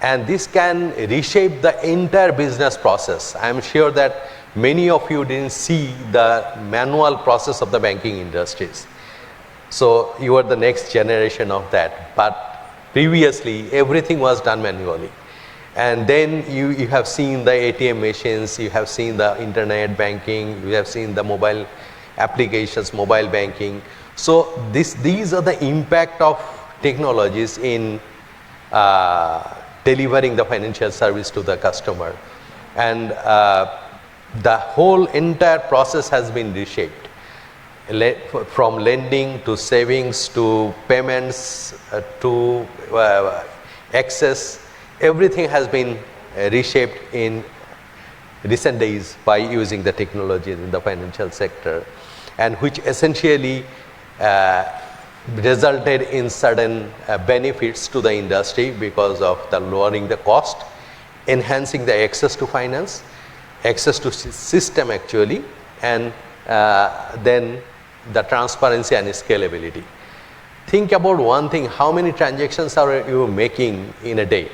and this can reshape the entire business process. I am sure that many of you didn't see the manual process of the banking industries. So you are the next generation of that. But previously, everything was done manually. And then you have seen the ATM machines, you have seen the internet banking, you have seen the mobile applications, mobile banking. So these are the impact of technologies in delivering the financial service to the customer. And the whole entire process has been reshaped. From lending to savings to payments to access, everything has been reshaped in recent days by using the technologies in the financial sector, and which essentially resulted in certain benefits to the industry because of the lowering the cost, enhancing the access to finance, access to system actually, and then the transparency and scalability. Think about one thing, how many transactions are you making in a day?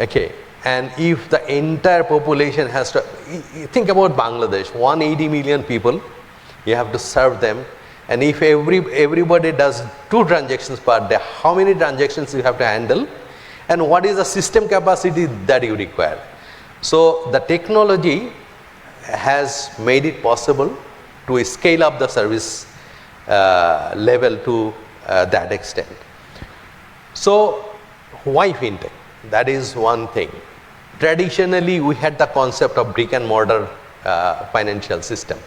Okay, and if the entire population has to, think about Bangladesh, 180 million people, you have to serve them, and if everybody does 2 transactions per day, how many transactions you have to handle, and what is the system capacity that you require? So the technology has made it possible to scale up the service level to that extent. So why fintech? That is one thing. Traditionally, we had the concept of brick and mortar financial system.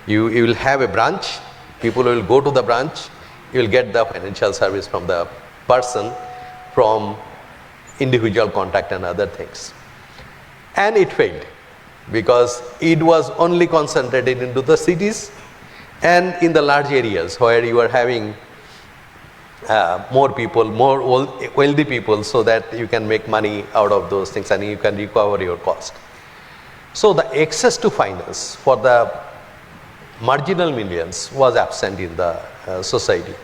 You will have a branch, people will go to the branch, you will get the financial service from the person, from individual contact and other things. And it failed, because it was only concentrated into the cities and in the large areas where you are having more people, more wealthy people, so that you can make money out of those things and you can recover your cost. So the access to finance for the marginal millions was absent in the society,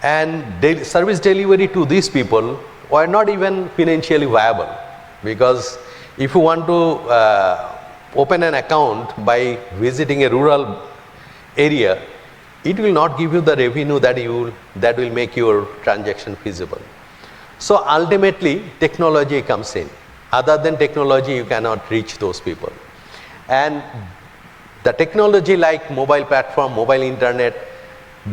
and service delivery to these people were not even financially viable, because if you want to open an account by visiting a rural area, it will not give you the revenue that will make your transaction feasible. So ultimately, technology comes in. Other than technology, you cannot reach those people. And the technology like mobile platform, mobile internet,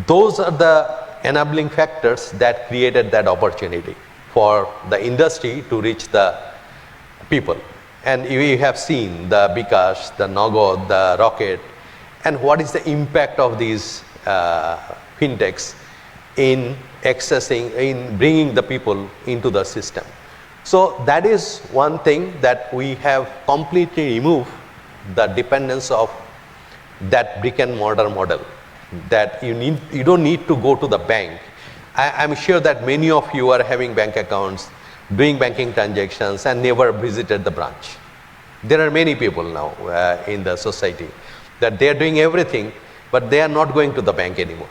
those are the enabling factors that created that opportunity for the industry to reach the people. And you have seen the Bikash, the Nagad, the Rocket, and what is the impact of these fintechs in bringing the people into the system. So that is one thing, that we have completely removed the dependence of that brick and mortar model, that you don't need to go to the bank. I'm sure that many of you are having bank accounts, doing banking transactions, and never visited the branch. There are many people now in the society that they are doing everything, but they are not going to the bank anymore.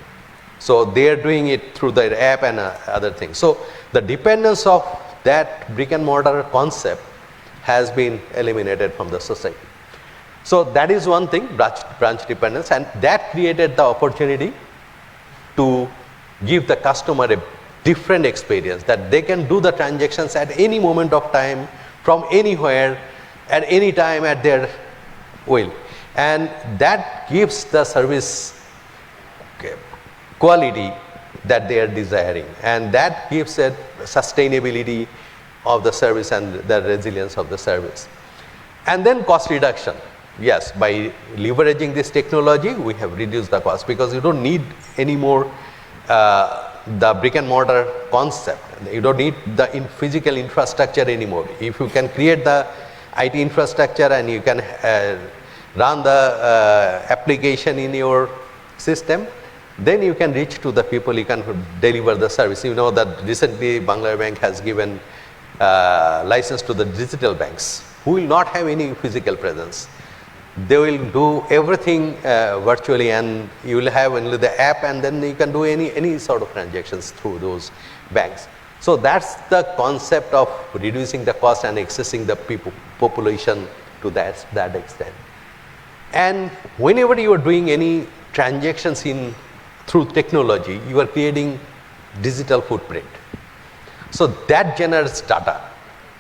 So they are doing it through their app and other things. So the dependence of that brick and mortar concept has been eliminated from the society. So that is one thing, branch dependence, and that created the opportunity to give the customer a different experience, that they can do the transactions at any moment of time, from anywhere, at any time, at their will. And that gives the service quality that they are desiring, and that gives a sustainability of the service and the resilience of the service. And then cost reduction. yes, by leveraging this technology, we have reduced the cost because you don't need any more the brick and mortar concept. You don't need the physical infrastructure anymore. If you can create the IT infrastructure and you can run the application in your system, then you can reach to the people, you can deliver the service. You know that recently Bangla Bank has given license to the digital banks who will not have any physical presence. They will do everything virtually, and you will have only the app, and then you can do any sort of transactions through those banks. So that's the concept of reducing the cost and accessing the population to that extent. And whenever you are doing any transactions through technology, you are creating digital footprint. So that generates data.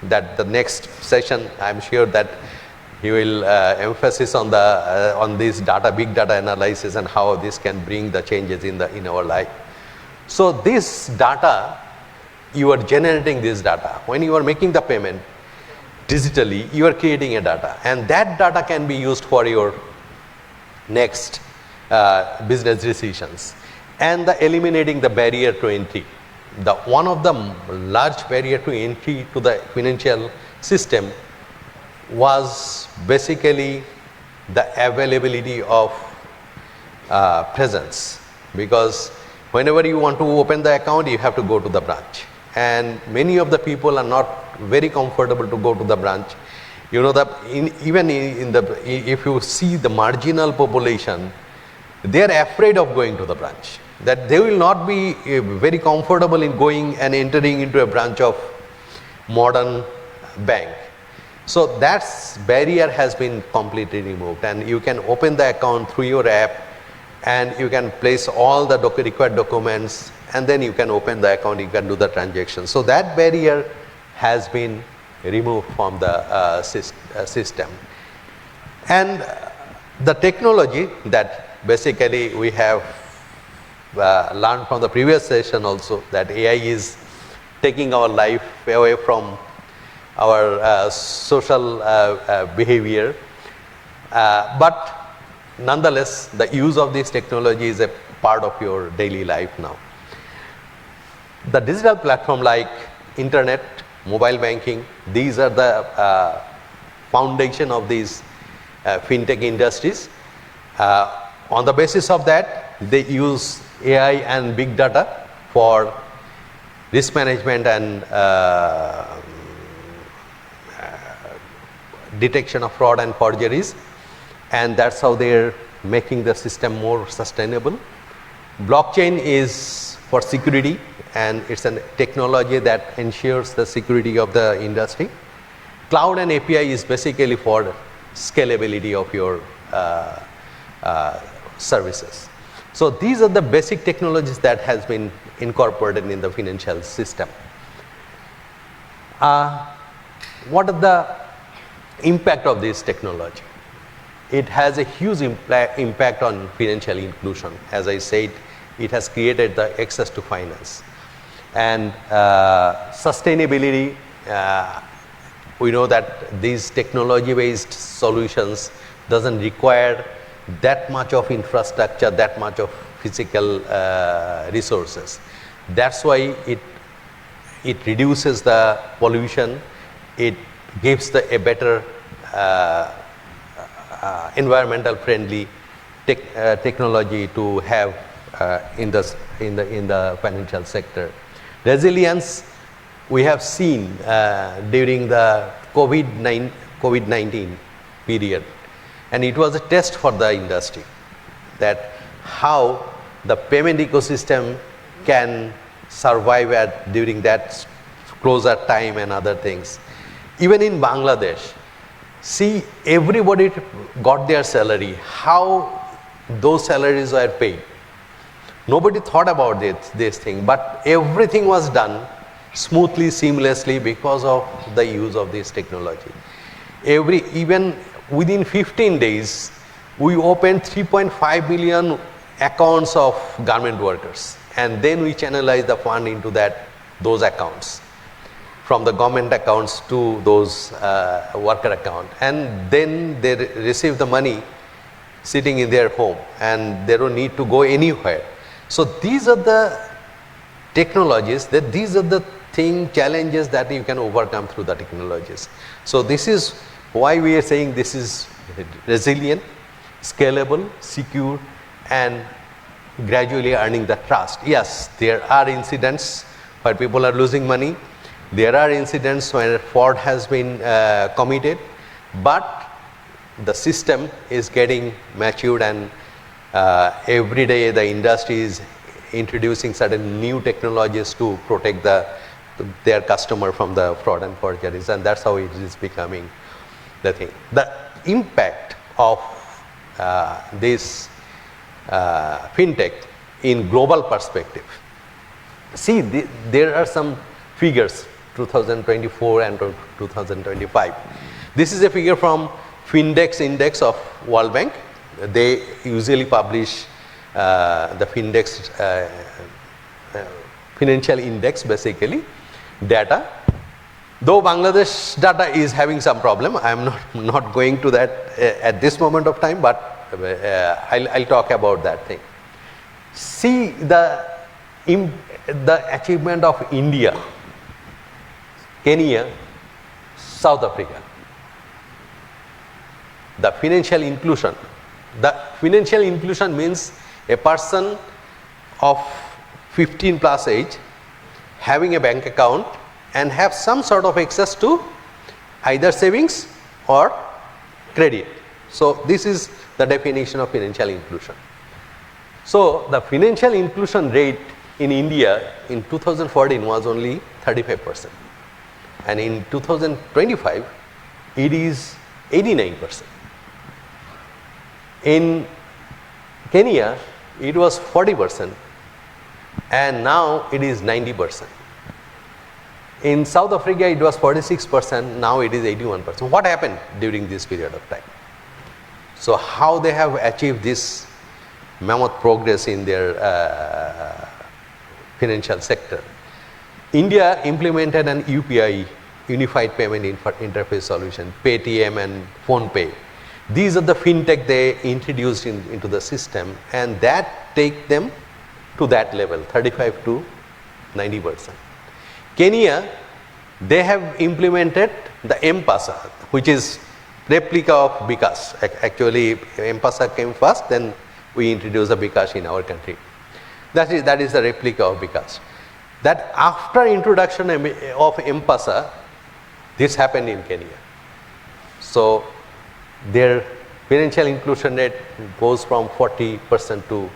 That the next session, I'm sure that he will emphasis on this data, big data analysis, and how this can bring the changes in our life. So this data, you are generating this data. When you are making the payment digitally, you are creating a data, and that data can be used for your next business decisions, and eliminating the barrier to entry. One of the large barrier to entry to the financial system was basically the availability of presence, because whenever you want to open the account, you have to go to the branch, and many of the people are not very comfortable to go to the branch. You know that if you see the marginal population, they are afraid of going to the branch, that they will not be very comfortable in going and entering into a branch of modern bank. So that barrier has been completely removed, and you can open the account through your app, and you can place all the required documents, and then you can open the account, you can do the transaction. So that barrier has been removed from the system. And the technology that basically we have learned from the previous session also, that AI is taking our life away from our social behavior, but nonetheless the use of this technology is a part of your daily life now. The digital platform like internet, mobile banking, these are the foundation of these fintech industries. On the basis of that, they use AI and big data for risk management and detection of fraud and forgeries, and that's how they're making the system more sustainable. Blockchain is for security, and it's a technology that ensures the security of the industry. Cloud and API is basically for scalability of your services. So these are the basic technologies that has been incorporated in the financial system. What are the impact of this technology? It has a huge impact on financial inclusion. As I said, it has created the access to finance. And sustainability, we know that these technology-based solutions doesn't require that much of infrastructure, that much of physical resources. That's why it reduces the pollution, it gives a better environmental friendly technology to have in the financial sector. Resilience, we have seen during the COVID-19 period, and it was a test for the industry, that how the payment ecosystem can survive during that closer time and other things. Even in Bangladesh, see, everybody got their salary, how those salaries were paid. Nobody thought about this thing, but everything was done smoothly, seamlessly because of the use of this technology. Even within 15 days, we opened 3.5 million accounts of garment workers, and then we channelized the fund into those accounts. from the government accounts to those worker account, and then they receive the money sitting in their home, and they don't need to go anywhere. So these are the technologies, these are the challenges that you can overcome through the technologies. So this is why we are saying this is resilient, scalable, secure, and gradually earning the trust. Yes, there are incidents where people are losing money. There are incidents where fraud has been committed, but the system is getting matured, and every day the industry is introducing certain new technologies to protect their customer from the fraud and forgeries, and that's how it is becoming the thing. The impact of this fintech in global perspective. See, there are some figures, 2024 and 2025. This is a figure from Findex Index of World Bank. They usually publish the Findex financial index, basically data. Though Bangladesh data is having some problem, I am not going to that at this moment of time, but I'll talk about that thing. See the achievement of India, Kenya, South Africa. The financial inclusion. The financial inclusion means a person of 15 plus age having a bank account and have some sort of access to either savings or credit. So this is the definition of financial inclusion. So the financial inclusion rate in India in 2014 was only 35%, and in 2025 it is 89%. In Kenya it was 40%, and now it is 90%. In South Africa it was 46%, now it is 81%. What happened during this period of time? So how they have achieved this mammoth progress in their financial sector? India implemented an UPI, Unified Payment Interface Solution, Paytm and PhonePe. These are the fintech they introduced into the system, and that take them to that level, 35 to 90%. Kenya, they have implemented the M-Pasa, which is replica of bKash. Actually, M-Pasa came first, then we introduced the bKash in our country. That is the replica of bKash. That after introduction of M-Pasa, this happened in Kenya. So their financial inclusion rate goes from 40% to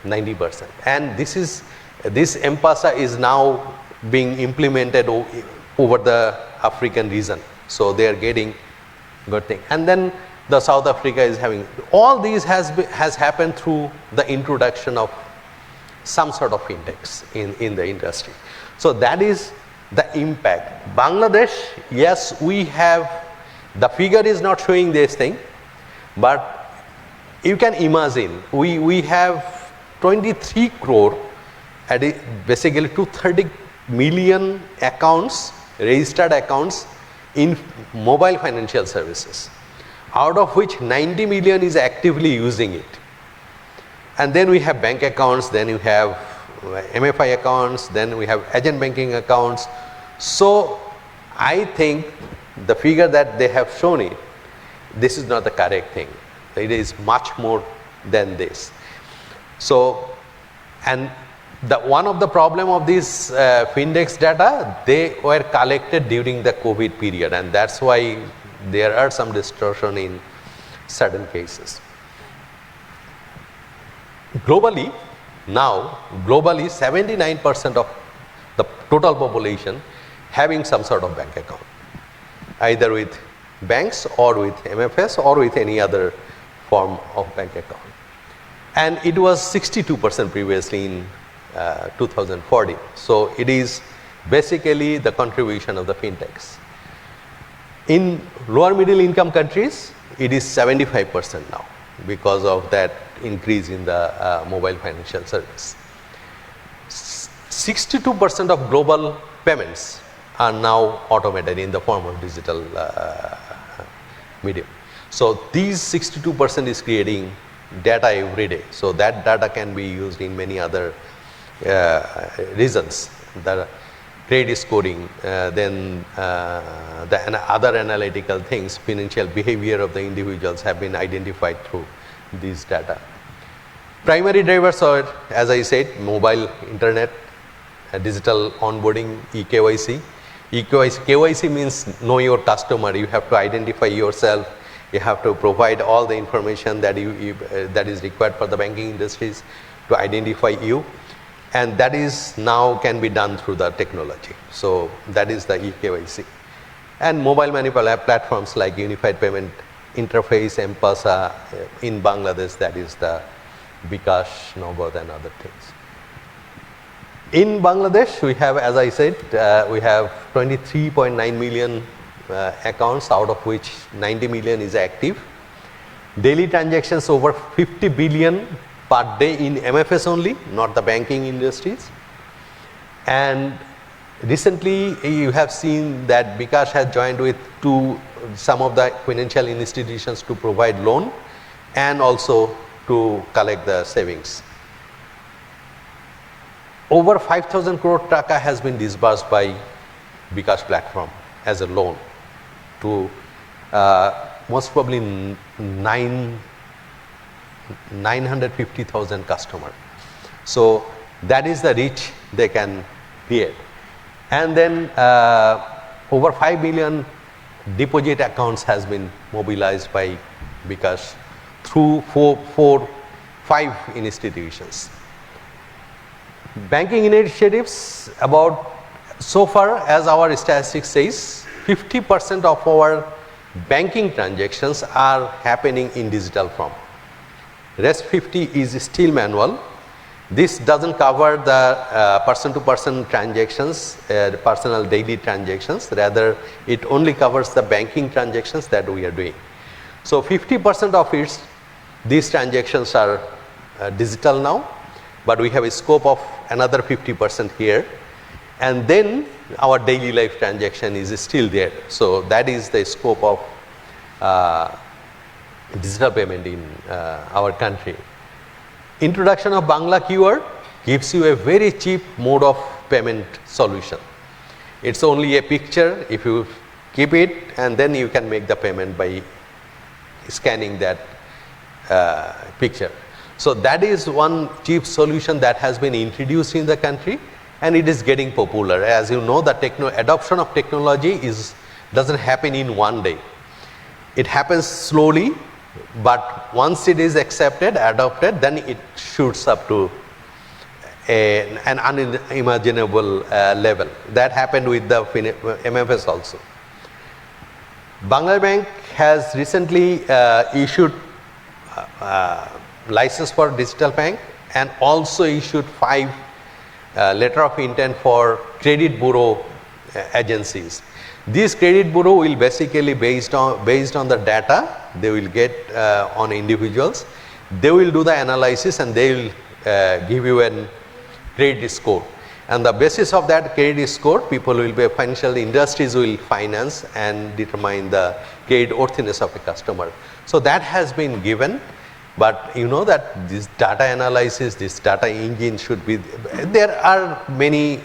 90%. And this M-Pasa is now being implemented over the African region. So they are getting good thing. And then the South Africa is having, all these has happened through the introduction of some sort of fintechs in the industry. So that is the impact. Bangladesh, yes, we have, the figure is not showing this thing, but you can imagine, we have 23 crore, basically 230 million accounts, registered accounts in mobile financial services, out of which 90 million is actively using it. And then we have bank accounts, then you have MFI accounts, then we have agent banking accounts. So I think the figure that they have shown it, this is not the correct thing. It is much more than this. So, and one of the problem of these Findex data, they were collected during the COVID period, and that's why there are some distortion in certain cases. Globally, 79% of the total population having some sort of bank account, either with banks or with MFS or with any other form of bank account. And it was 62% previously in 2014. So it is basically the contribution of the fintechs. In lower middle income countries, it is 75% now because of that increase in the mobile financial service. 62% of global payments are now automated in the form of digital medium. So these 62% is creating data every day. So that data can be used in many other reasons. The credit scoring, then the other analytical things, financial behavior of the individuals have been identified through these data. Primary drivers are, as I said, mobile, internet, digital onboarding, eKYC. KYC means know your customer. You have to identify yourself. You have to provide all the information that that is required for the banking industries to identify you. And that is now can be done through the technology. So that is the eKYC. And mobile money platforms like Unified Payment Interface, M-Pesa, in Bangladesh, that is the bKash, Nagad and other things. In Bangladesh, we have, as I said, we have 23.9 million accounts, out of which 90 million is active. Daily transactions over 50 billion per day in MFS only, not the banking industries. And recently, you have seen that bKash has joined with some of the financial institutions to provide loan and also to collect the savings. Over 5,000 crore taka has been disbursed by bKash platform as a loan to most probably 950,000 customers. So that is the reach they can create. And then over 5 million deposit accounts has been mobilized by bKash through 5 institutions. Banking initiatives, about so far as our statistics says, 50% of our banking transactions are happening in digital form. Rest 50 is still manual. This doesn't cover the person-to-person transactions, personal daily transactions. Rather, it only covers the banking transactions that we are doing. So 50% of these transactions are digital now, but we have a scope of another 50% here. And then our daily life transaction is still there. So that is the scope of digital payment in our country. Introduction of Bangla QR gives you a very cheap mode of payment solution. It's only a picture. If you keep it, and then you can make the payment by scanning that picture. So that is one cheap solution that has been introduced in the country, and it is getting popular. As you know, the adoption of technology doesn't happen in one day. It happens slowly, but once it is accepted, adopted, then it shoots up to an unimaginable level. That happened with the MFS also. Bangla Bank has recently issued license for digital bank and also issued 5 letter of intent for credit bureau agencies. These credit bureau will basically based on the data they will get on individuals. They will do the analysis and they will give you a credit score. And the basis of that credit score, people will be financial industries will finance and determine the credit worthiness of a customer. So that has been given. But you know that this data analysis, this data engine should be, there are many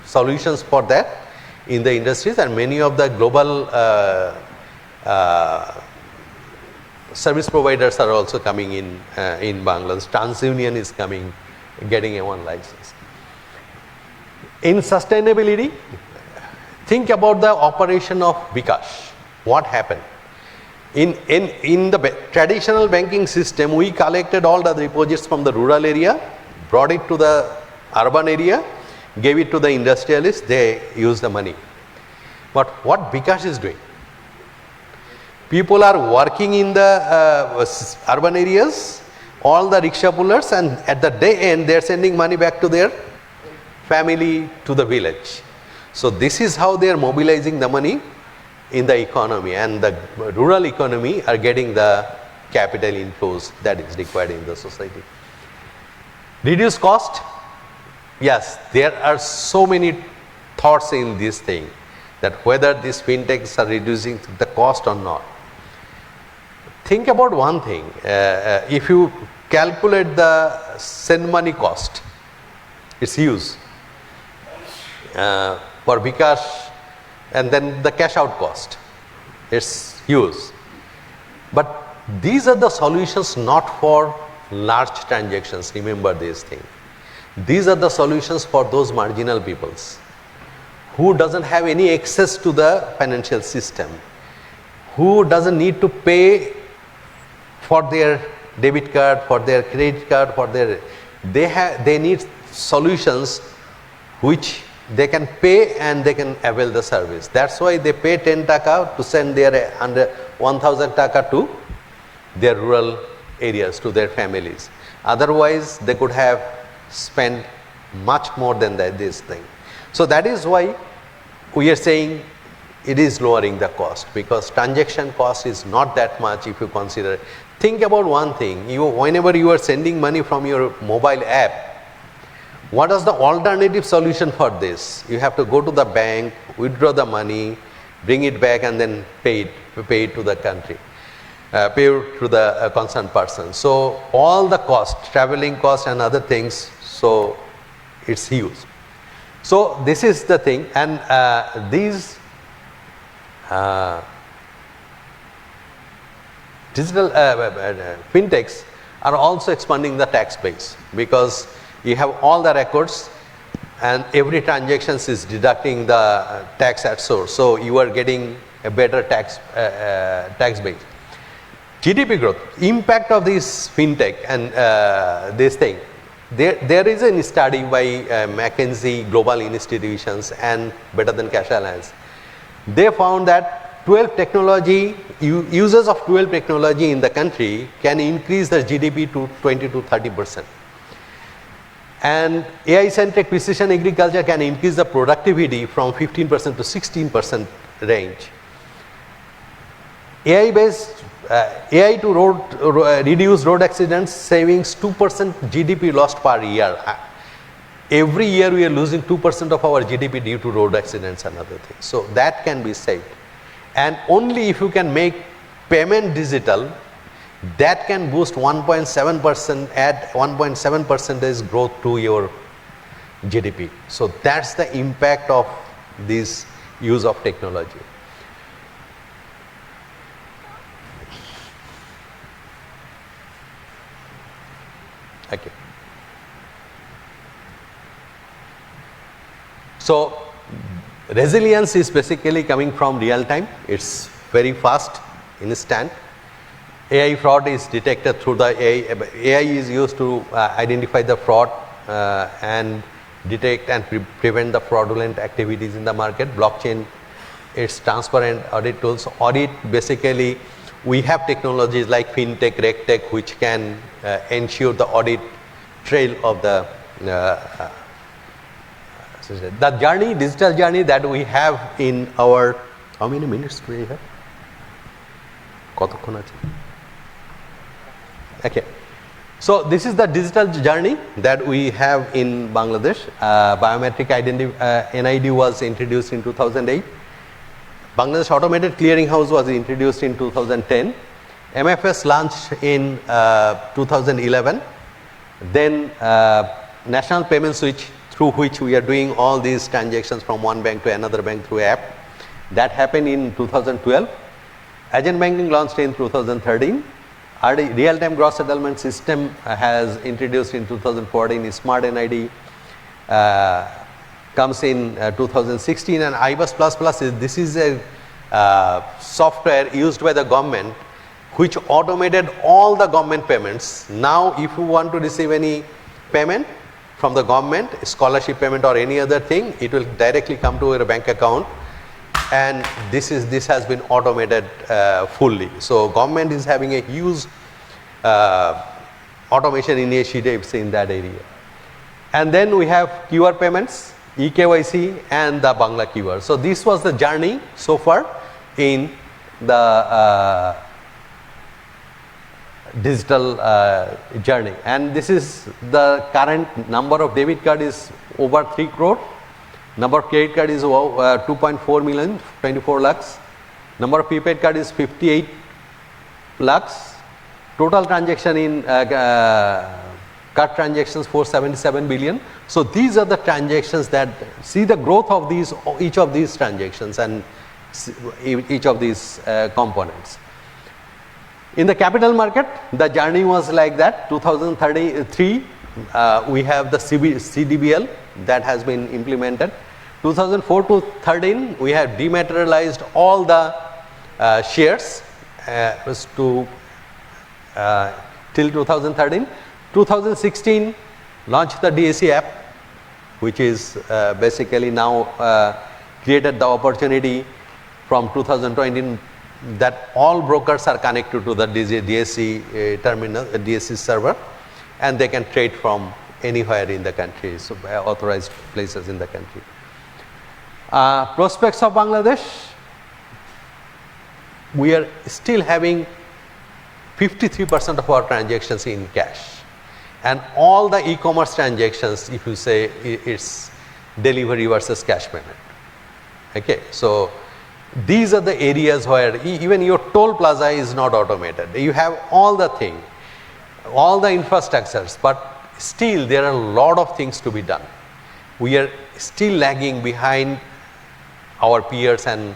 solutions for that in the industries, and many of the global service providers are also coming in Bangladesh. TransUnion is getting a one license. In sustainability, think about the operation of bKash. What happened? In the traditional banking system, we collected all the deposits from the rural area, brought it to the urban area, gave it to the industrialists, they use the money. But what bKash is doing? People are working in the urban areas, all the rickshaw pullers, and at the day end, they are sending money back to their family, to the village. So this is how they are mobilizing the money in the economy, and the rural economy are getting the capital inflows that is required in the society. Reduce cost. Yes, there are so many thoughts in this thing, that whether these fintechs are reducing the cost or not. Think about one thing, if you calculate the send money cost, it's huge for Bikash, and then the cash out cost, it's huge. But these are the solutions not for large transactions, remember this thing. These are the solutions for those marginal peoples who doesn't have any access to the financial system, who doesn't need to pay for their debit card, for their credit card, for their, they need solutions which they can pay and they can avail the service. That's why they pay 10 taka to send their under 1000 taka to their rural areas, to their families. Otherwise, they could have spent much more than this thing. So that is why we are saying it is lowering the cost, because transaction cost is not that much if you consider. Think about one thing, whenever you are sending money from your mobile app, what is the alternative solution for this? You have to go to the bank, withdraw the money, bring it back, and then pay it to the country, pay it to the concerned person. So all the cost, traveling cost and other things, so it's huge. So this is the thing, and these digital fintechs are also expanding the tax base, because you have all the records and every transaction is deducting the tax at source. So you are getting a better tax base. GDP growth, impact of this fintech and this thing. There is a study by McKinsey Global Institutions and Better Than Cash Alliance. They found that users of 12 technology in the country can increase their GDP to 20 to 30%. And AI-centric precision agriculture can increase the productivity from 15% to 16% range. AI to reduce road accidents savings 2% GDP lost per year. Every year we are losing 2% of our GDP due to road accidents and other things. So that can be saved. And only if you can make payment digital, that can boost 1.7%, add 1.7% growth to your GDP. So that's the impact of this use of technology. Okay. So resilience is basically coming from real time. It's very fast, instant. AI fraud is detected through the AI. AI is used to identify the fraud and detect and prevent the fraudulent activities in the market. Blockchain, it's transparent audit tools. Audit, basically, we have technologies like fintech, regtech, which can ensure the audit trail of the journey, digital journey that we have in our, how many minutes do we have? Okay. So this is the digital journey that we have in Bangladesh. Biometric NID was introduced in 2008. Bangladesh Automated Clearinghouse was introduced in 2010. MFS launched in 2011. Then National Payment Switch, through which we are doing all these transactions from one bank to another bank through app. That happened in 2012. Agent banking launched in 2013. Real-time gross settlement system has introduced in 2014. Smart NID comes in 2016, and ICBISD this is a software used by the government which automated all the government payments. Now if you want to receive any payment from the government, scholarship payment or any other thing, it will directly come to your bank account, and this has been automated fully. So government is having a huge automation initiatives in that area. And then we have QR payments, eKYC, and the Bangla QR. So this was the journey so far in the digital journey, and this is the current number of debit card is over 3 crore, Number of credit card is 2.4 million, 24 lakhs. Number of prepaid card is 58 lakhs. Total transaction in card transactions 477 billion. So these are the transactions that see the growth of these, each of these transactions and each of these components. In the capital market, the journey was like that. 2033, we have the CDBL that has been implemented. 2004 to 13, we have dematerialized all the shares till 2013. 2016, launched the DSC app, which is basically now created the opportunity from 2020 that all brokers are connected to the DSC terminal, DSC server, and they can trade from anywhere in the country, so authorized places in the country. Prospects of Bangladesh, we are still having 53% of our transactions in cash, and all the e-commerce transactions, if you say it's delivery versus cash payment. Okay, so these are the areas where even your toll plaza is not automated. You have all the thing, all the infrastructures, but still there are a lot of things to be done. We are still lagging behind our peers and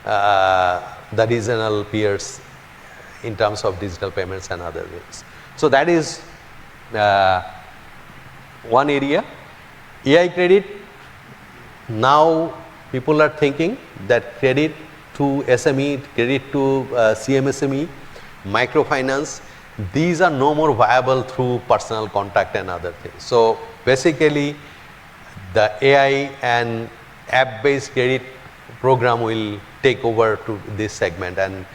the regional peers in terms of digital payments and other things. So that is one area. AI credit, now people are thinking that credit to SME, credit to CMSME, microfinance, these are no more viable through personal contact and other things. So basically the AI and app-based credit program will take over to this segment, and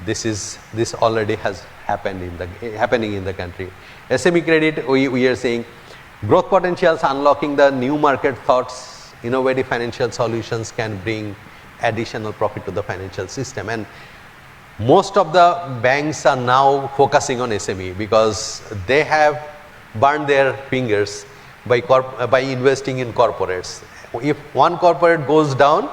this already has happening in the country. SME credit, we are saying growth potentials, unlocking the new market thoughts, innovative financial solutions can bring additional profit to the financial system, and most of the banks are now focusing on SME because they have burned their fingers by investing in corporates. If one corporate goes down,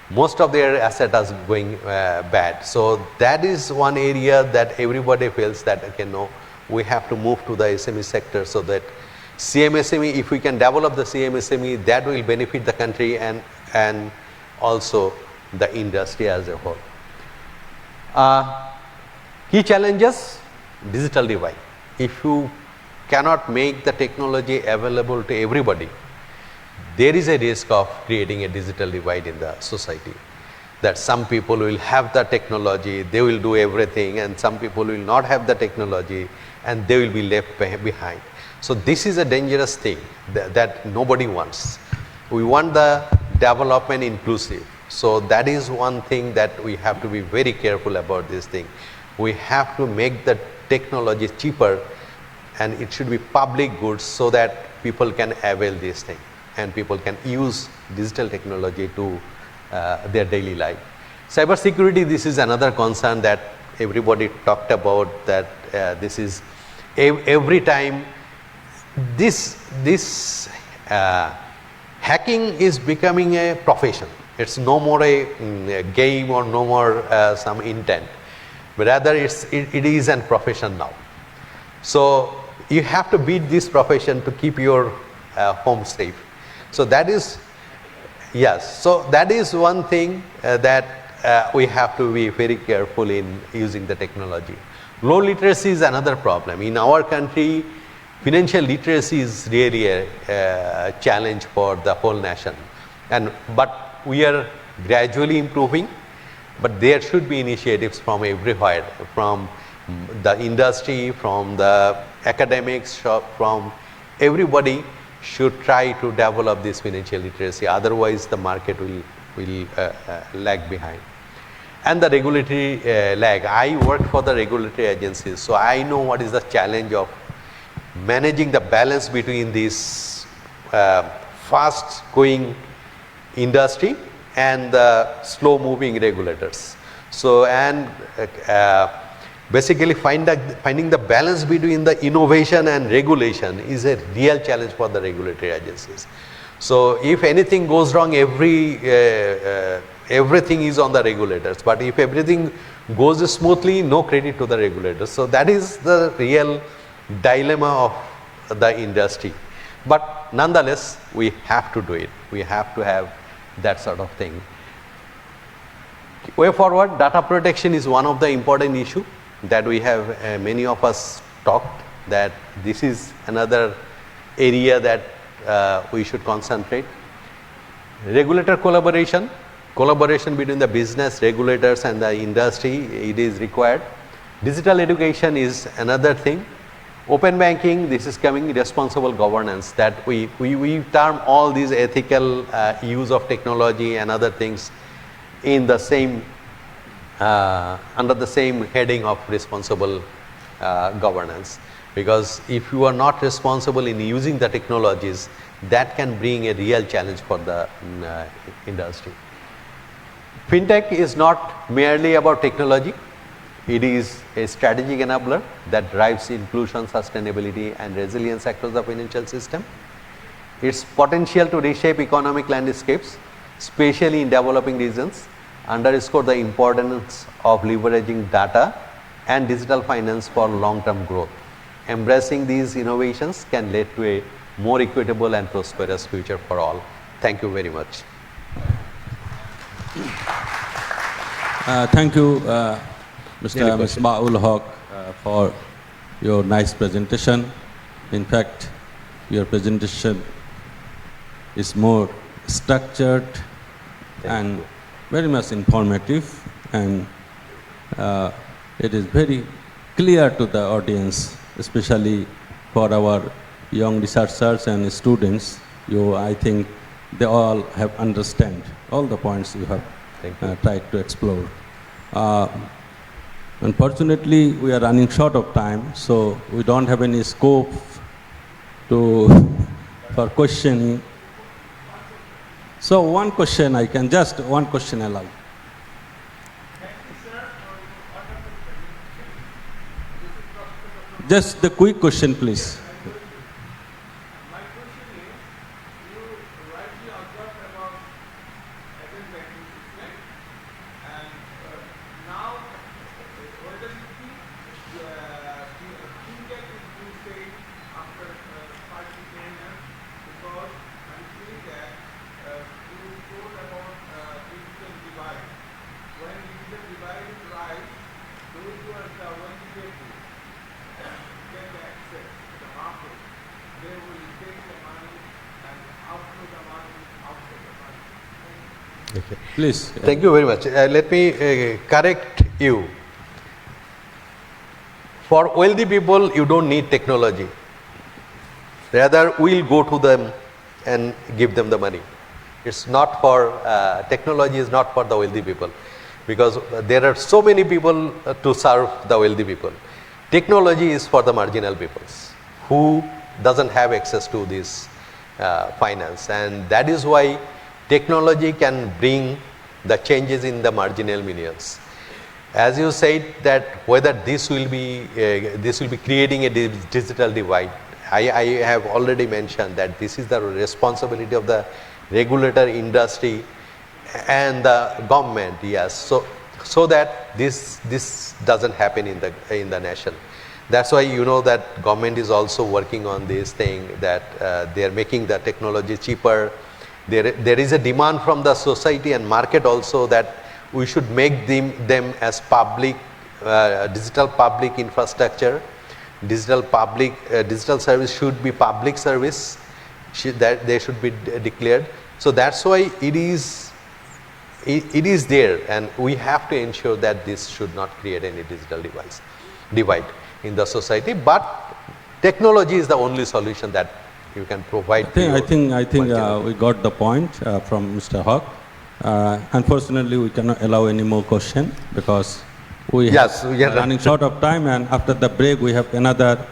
most of their assets are going bad. So that is one area that everybody feels that, okay, no, we have to move to the SME sector, so that CMSME, if we can develop the CMSME, that will benefit the country and also the industry as a whole. Key challenges, digital divide. If you cannot make the technology available to everybody, there is a risk of creating a digital divide in the society. That some people will have the technology, they will do everything, and some people will not have the technology and they will be left behind. So this is a dangerous thing that nobody wants. We want the development inclusive. So that is one thing that we have to be very careful about this thing. We have to make the technology cheaper, and it should be public goods so that people can avail this thing and people can use digital technology to their daily life. Cyber security, this is another concern that everybody talked about, that this is every time this hacking is becoming a profession. It's no more a game or no more some intent, but rather it is a profession now. So you have to beat this profession to keep your home safe. So that is, yes, so that is one thing that we have to be very careful in using the technology. Low literacy is another problem. In our country, financial literacy is really a challenge for the whole nation, but we are gradually improving, but there should be initiatives from everywhere, from the industry, from the academics, from everybody should try to develop this financial literacy, otherwise the market will lag behind. And the regulatory lag. I worked for the regulatory agencies, so I know what is the challenge of managing the balance between this fast going industry and the slow moving regulators. So, and basically finding the balance between the innovation and regulation is a real challenge for the regulatory agencies. So if anything goes wrong, everything is on the regulators. But if everything goes smoothly, no credit to the regulators. So that is the real dilemma of the industry. But nonetheless, we have to do it. We have to have that sort of thing. Way forward, data protection is one of the important issue that we have, many of us talked, that this is another area that we should concentrate. Regulator collaboration between the business, regulators and the industry, it is required. Digital education is another thing. Open banking, this is coming. Responsible governance, that we term all these ethical use of technology and other things in the same under the same heading of responsible governance. Because if you are not responsible in using the technologies, that can bring a real challenge for the industry. Fintech is not merely about technology. It is a strategic enabler that drives inclusion, sustainability and resilience across the financial system. Its potential to reshape economic landscapes, especially in developing regions, underscore the importance of leveraging data and digital finance for long-term growth. Embracing these innovations can lead to a more equitable and prosperous future for all. Thank you very much. Thank you, Mr. Misbahul Haq, for your nice presentation. In fact, your presentation is more structured and very much informative, and it is very clear to the audience, especially for our young researchers and students. I think they all have understand all the points you have tried to explore. Unfortunately, we are running short of time, so we don't have any scope for questioning. So one question, one question allow. Just the quick question, please. My question is, you rightly observed about agent banking system, and now whether you think fintech is being saved after 5 to 10 years, because I'm seeing that you told about digital divide. When digital divide is right, those who are the well-to-do get the access to the market, they will take the money and outflow the money, Okay. Please. Thank you very much. Let me correct you. For wealthy people, you don't need technology. Rather, we'll go to them and give them the money. It's not for, technology is not for the wealthy people, because there are so many people to serve the wealthy people. Technology is for the marginal peoples who doesn't have access to this finance, and that is why technology can bring the changes in the marginal millions. As you said, that whether this will be creating a digital divide, I have already mentioned that this is the responsibility of the regulator, industry and the government. Yes, so that this doesn't happen in the nation. That's why you know that government is also working on this thing, that they are making the technology cheaper. There is a demand from the society and market also that we should make them as public, digital public infrastructure. Digital service should be public service, that they should be declared. So that's why it is there, and we have to ensure that this should not create any digital divide in the society. But technology is the only solution that you can provide. I think we got the point from Mr. Haq. Unfortunately, we cannot allow any more question because we are running short of time, and after the break we have another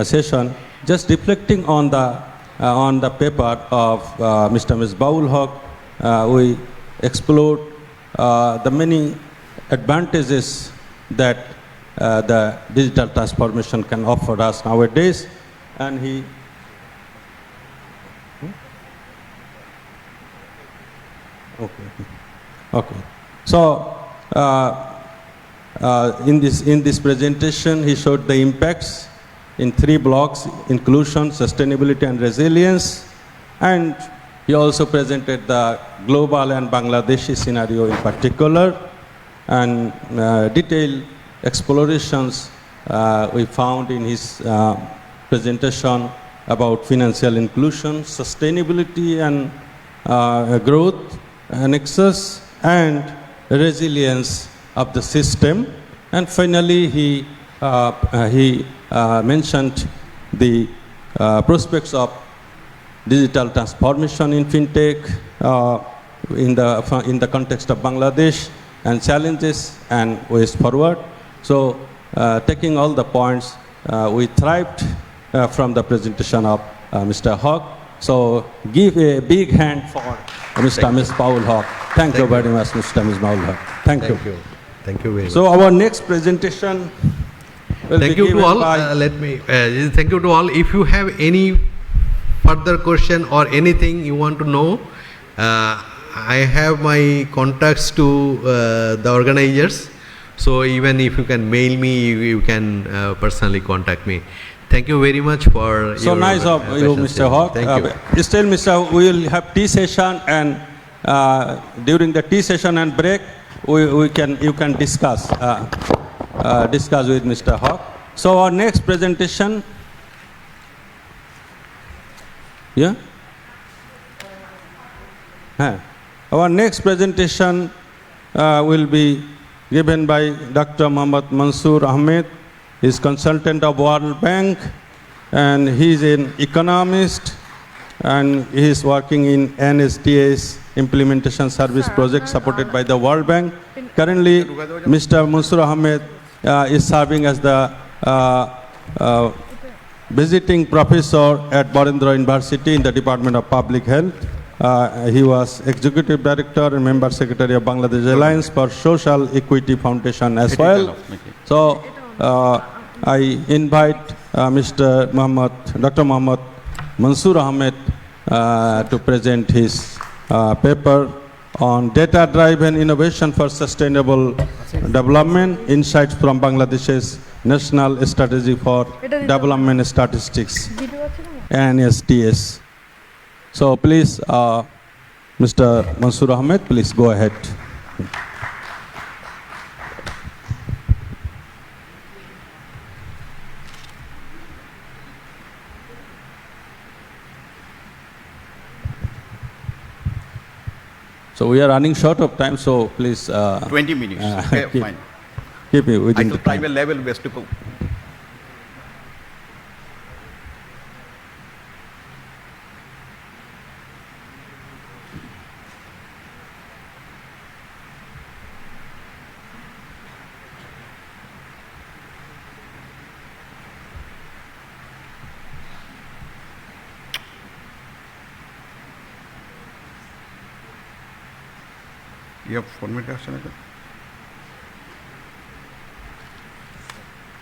session. Just reflecting on the paper of Mr. Misbahul Haq, we explored the many advantages that the digital transformation can offer us nowadays, and he Okay. So, in this presentation, he showed the impacts in 3 blocks: inclusion, sustainability, and resilience. And he also presented the global and Bangladeshi scenario in particular, and detailed explorations we found in his presentation about financial inclusion, sustainability, and growth, nexus, and resilience of the system. And finally, he mentioned the prospects of digital transformation in fintech in the context of Bangladesh, and challenges and ways forward. So, taking all the points, we thrived from the presentation of Mr. Haq. So, give a big hand for Mr. Ms. Paul Haq. Thank you very much, Mr. Ms. Paul Haq. Thank you. Thank you very much. So, our next presentation will thank be you to given all. by Thank you to all. If you have any further question or anything you want to know, I have my contacts to the organizers. So even if you can mail me, you can personally contact me. Thank you very much for so your nice of you, Mr. Haq. Thank you. Still, Mr. We will have tea session, and during the tea session and break, you can discuss with Mr. Haq. So our next presentation, our next presentation will be given by Dr. Muhammad Mansoor Ahmed. He is consultant of World Bank, and he is an economist, and he is working in NSDA's implementation service project supported by the World Bank. Currently, Mr. Mansoor Ahmed is serving as the visiting professor at Varendra University in the Department of Public Health. He was Executive Director and Member Secretary of Bangladesh Alliance for Social Equity Foundation as well. So, I invite Dr. Muhammad Mansoor Ahmed to present his paper on data-driven innovation for sustainable development, insights from Bangladesh's National Strategy for Development Statistics, NSDS. So please, Mr. Mansoor Ahmed, please go ahead. So we are running short of time, so please. 20 minutes. Okay, fine. Keep it within I the took time. private level best to go. You have format action.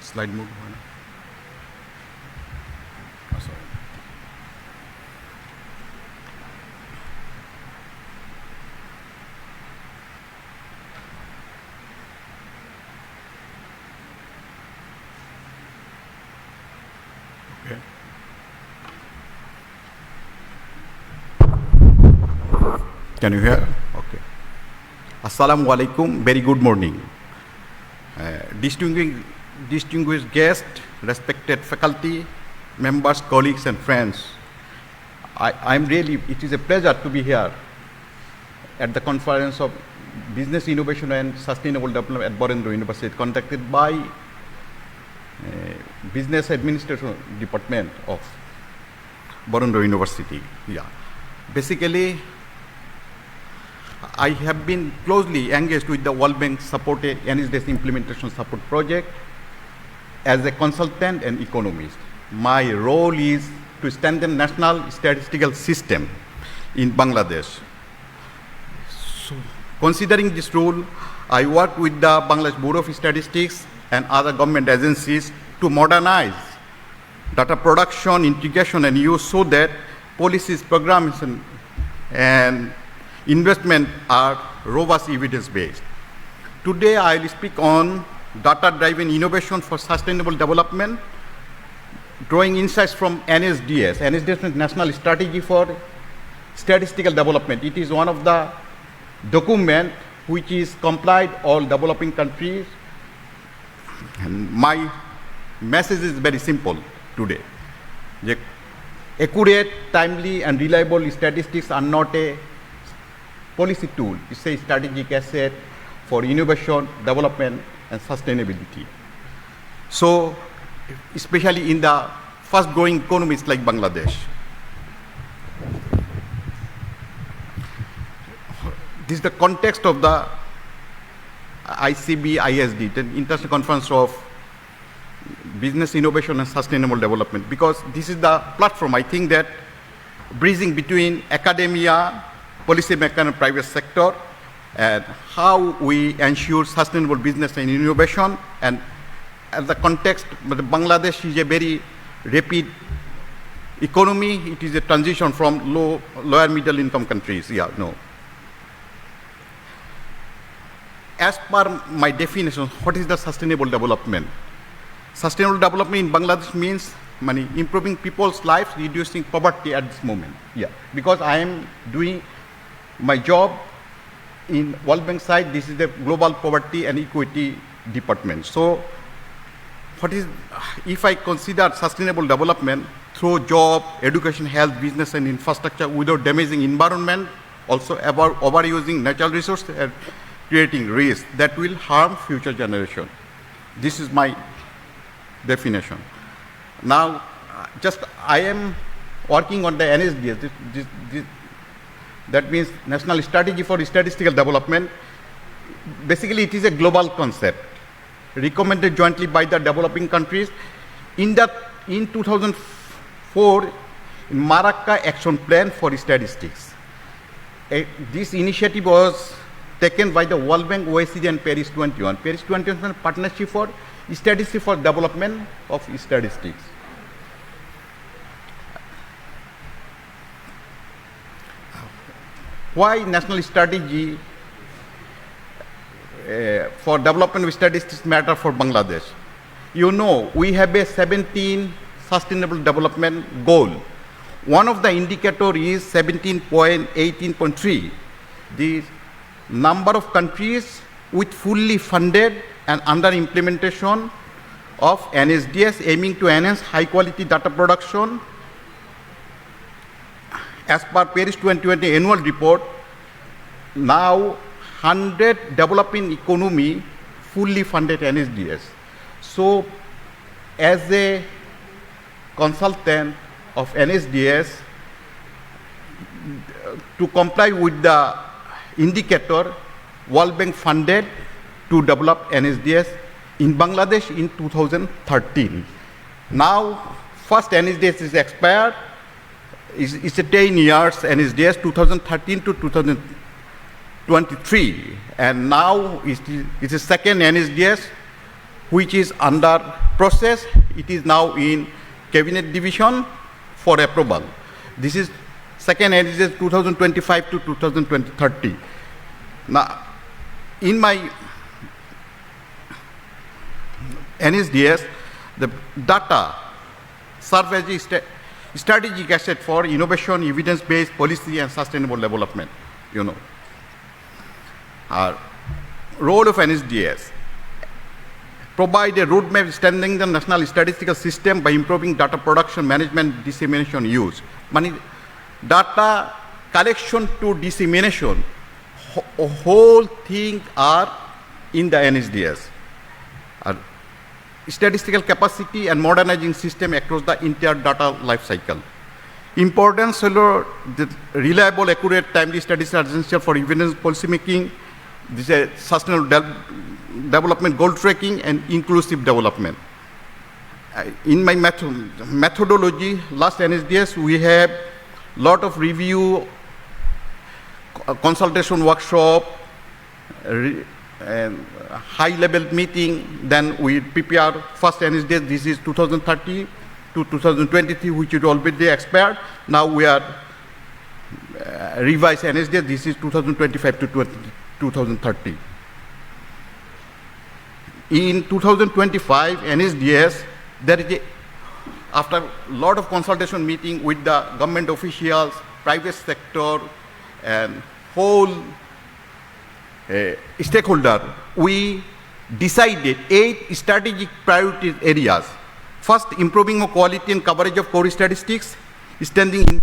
Slide move. Oh, sorry. Okay. Can you hear? Okay. Assalamu alaikum, very good morning. Distinguished guests, respected faculty, members, colleagues and friends. It is a pleasure to be here at the conference of Business Innovation and Sustainable Development at Varendra University, conducted by Business Administration Department of Varendra University. Yeah. Basically, I have been closely engaged with the World Bank supported NSDS implementation support project as a consultant and economist. My role is to strengthen national statistical system in Bangladesh. So, considering this role, I work with the Bangladesh Bureau of Statistics and other government agencies to modernize data production, integration and use so that policies, programs and investment are robust evidence-based. Today I will speak on data-driven innovation for sustainable development, drawing insights from NSDS. NSDS means National Strategy for Statistical Development. It is one of the documents which is complied all developing countries. And my message is very simple today. The accurate, timely, and reliable statistics are not a policy tool. It's a strategic asset for innovation, development, and sustainability. So, especially in the fast-growing economies like Bangladesh. This is the context of the ICBISD, the International Conference of Business Innovation and Sustainable Development, because this is the platform, I think, that bridging between academia, policymaker, and private sector, and how we ensure sustainable business and innovation. And the context, but Bangladesh is a very rapid economy. It is a transition from lower middle income countries. As per my definition, what is the sustainable development? Sustainable development in Bangladesh means improving people's lives, reducing poverty at this moment. Because I am doing my job in World Bank side, this is the Global Poverty and Equity Department. So, if I consider sustainable development through job, education, health, business, and infrastructure without damaging environment, also overusing natural resources and creating risk that will harm future generation. This is my definition. Now, I am working on the NSDS. That means National Strategy for Statistical Development. Basically, it is a global concept recommended jointly by the developing countries. In 2004, in Maracay Action Plan for Statistics. This initiative was taken by the World Bank, OECD, and Paris 21. Paris 21 is a partnership for statistics for development of statistics. Why national strategy for development of statistics matter for Bangladesh? We have a 17 sustainable development goal. One of the indicator is 17.18.3. The number of countries with fully funded and under implementation of NSDS aiming to enhance high quality data production. As per Paris 2020 annual report, now 100 developing economy fully funded NSDS. So, as a consultant of NSDS, to comply with the indicator, World Bank funded to develop NSDS in Bangladesh in 2013. Now, first NSDS is expired. It's a 10 years NSDS, 2013 to 2023. And now it's a second NSDS, which is under process. It is now in Cabinet Division for approval. This is second NSDS 2025 to 2030. Now, in my NSDS, the data serve as a strategic asset for innovation, evidence-based policy, and sustainable development. Role of NSDS: provide a roadmap strengthening the national statistical system by improving data production, management, dissemination, use. Data collection to dissemination, whole thing are in the NSDS. Statistical capacity and modernizing system across the entire data life cycle. Importance of the reliable, accurate, timely statistics are essential for evidence policy making. This is sustainable development, goal tracking, and inclusive development. In my methodology, last NSDS, we have lot of review, consultation workshop, and high-level meeting. Then we prepare first NSDS. This is 2030 to 2023, which is already expired. Now we are revised NSDS. This is 2025 to 2030. In 2025 NSDS, there is after a lot of consultation meeting with the government officials, private sector, and whole stakeholder, we decided 8 strategic priority areas. First, improving of quality and coverage of core statistics, strengthening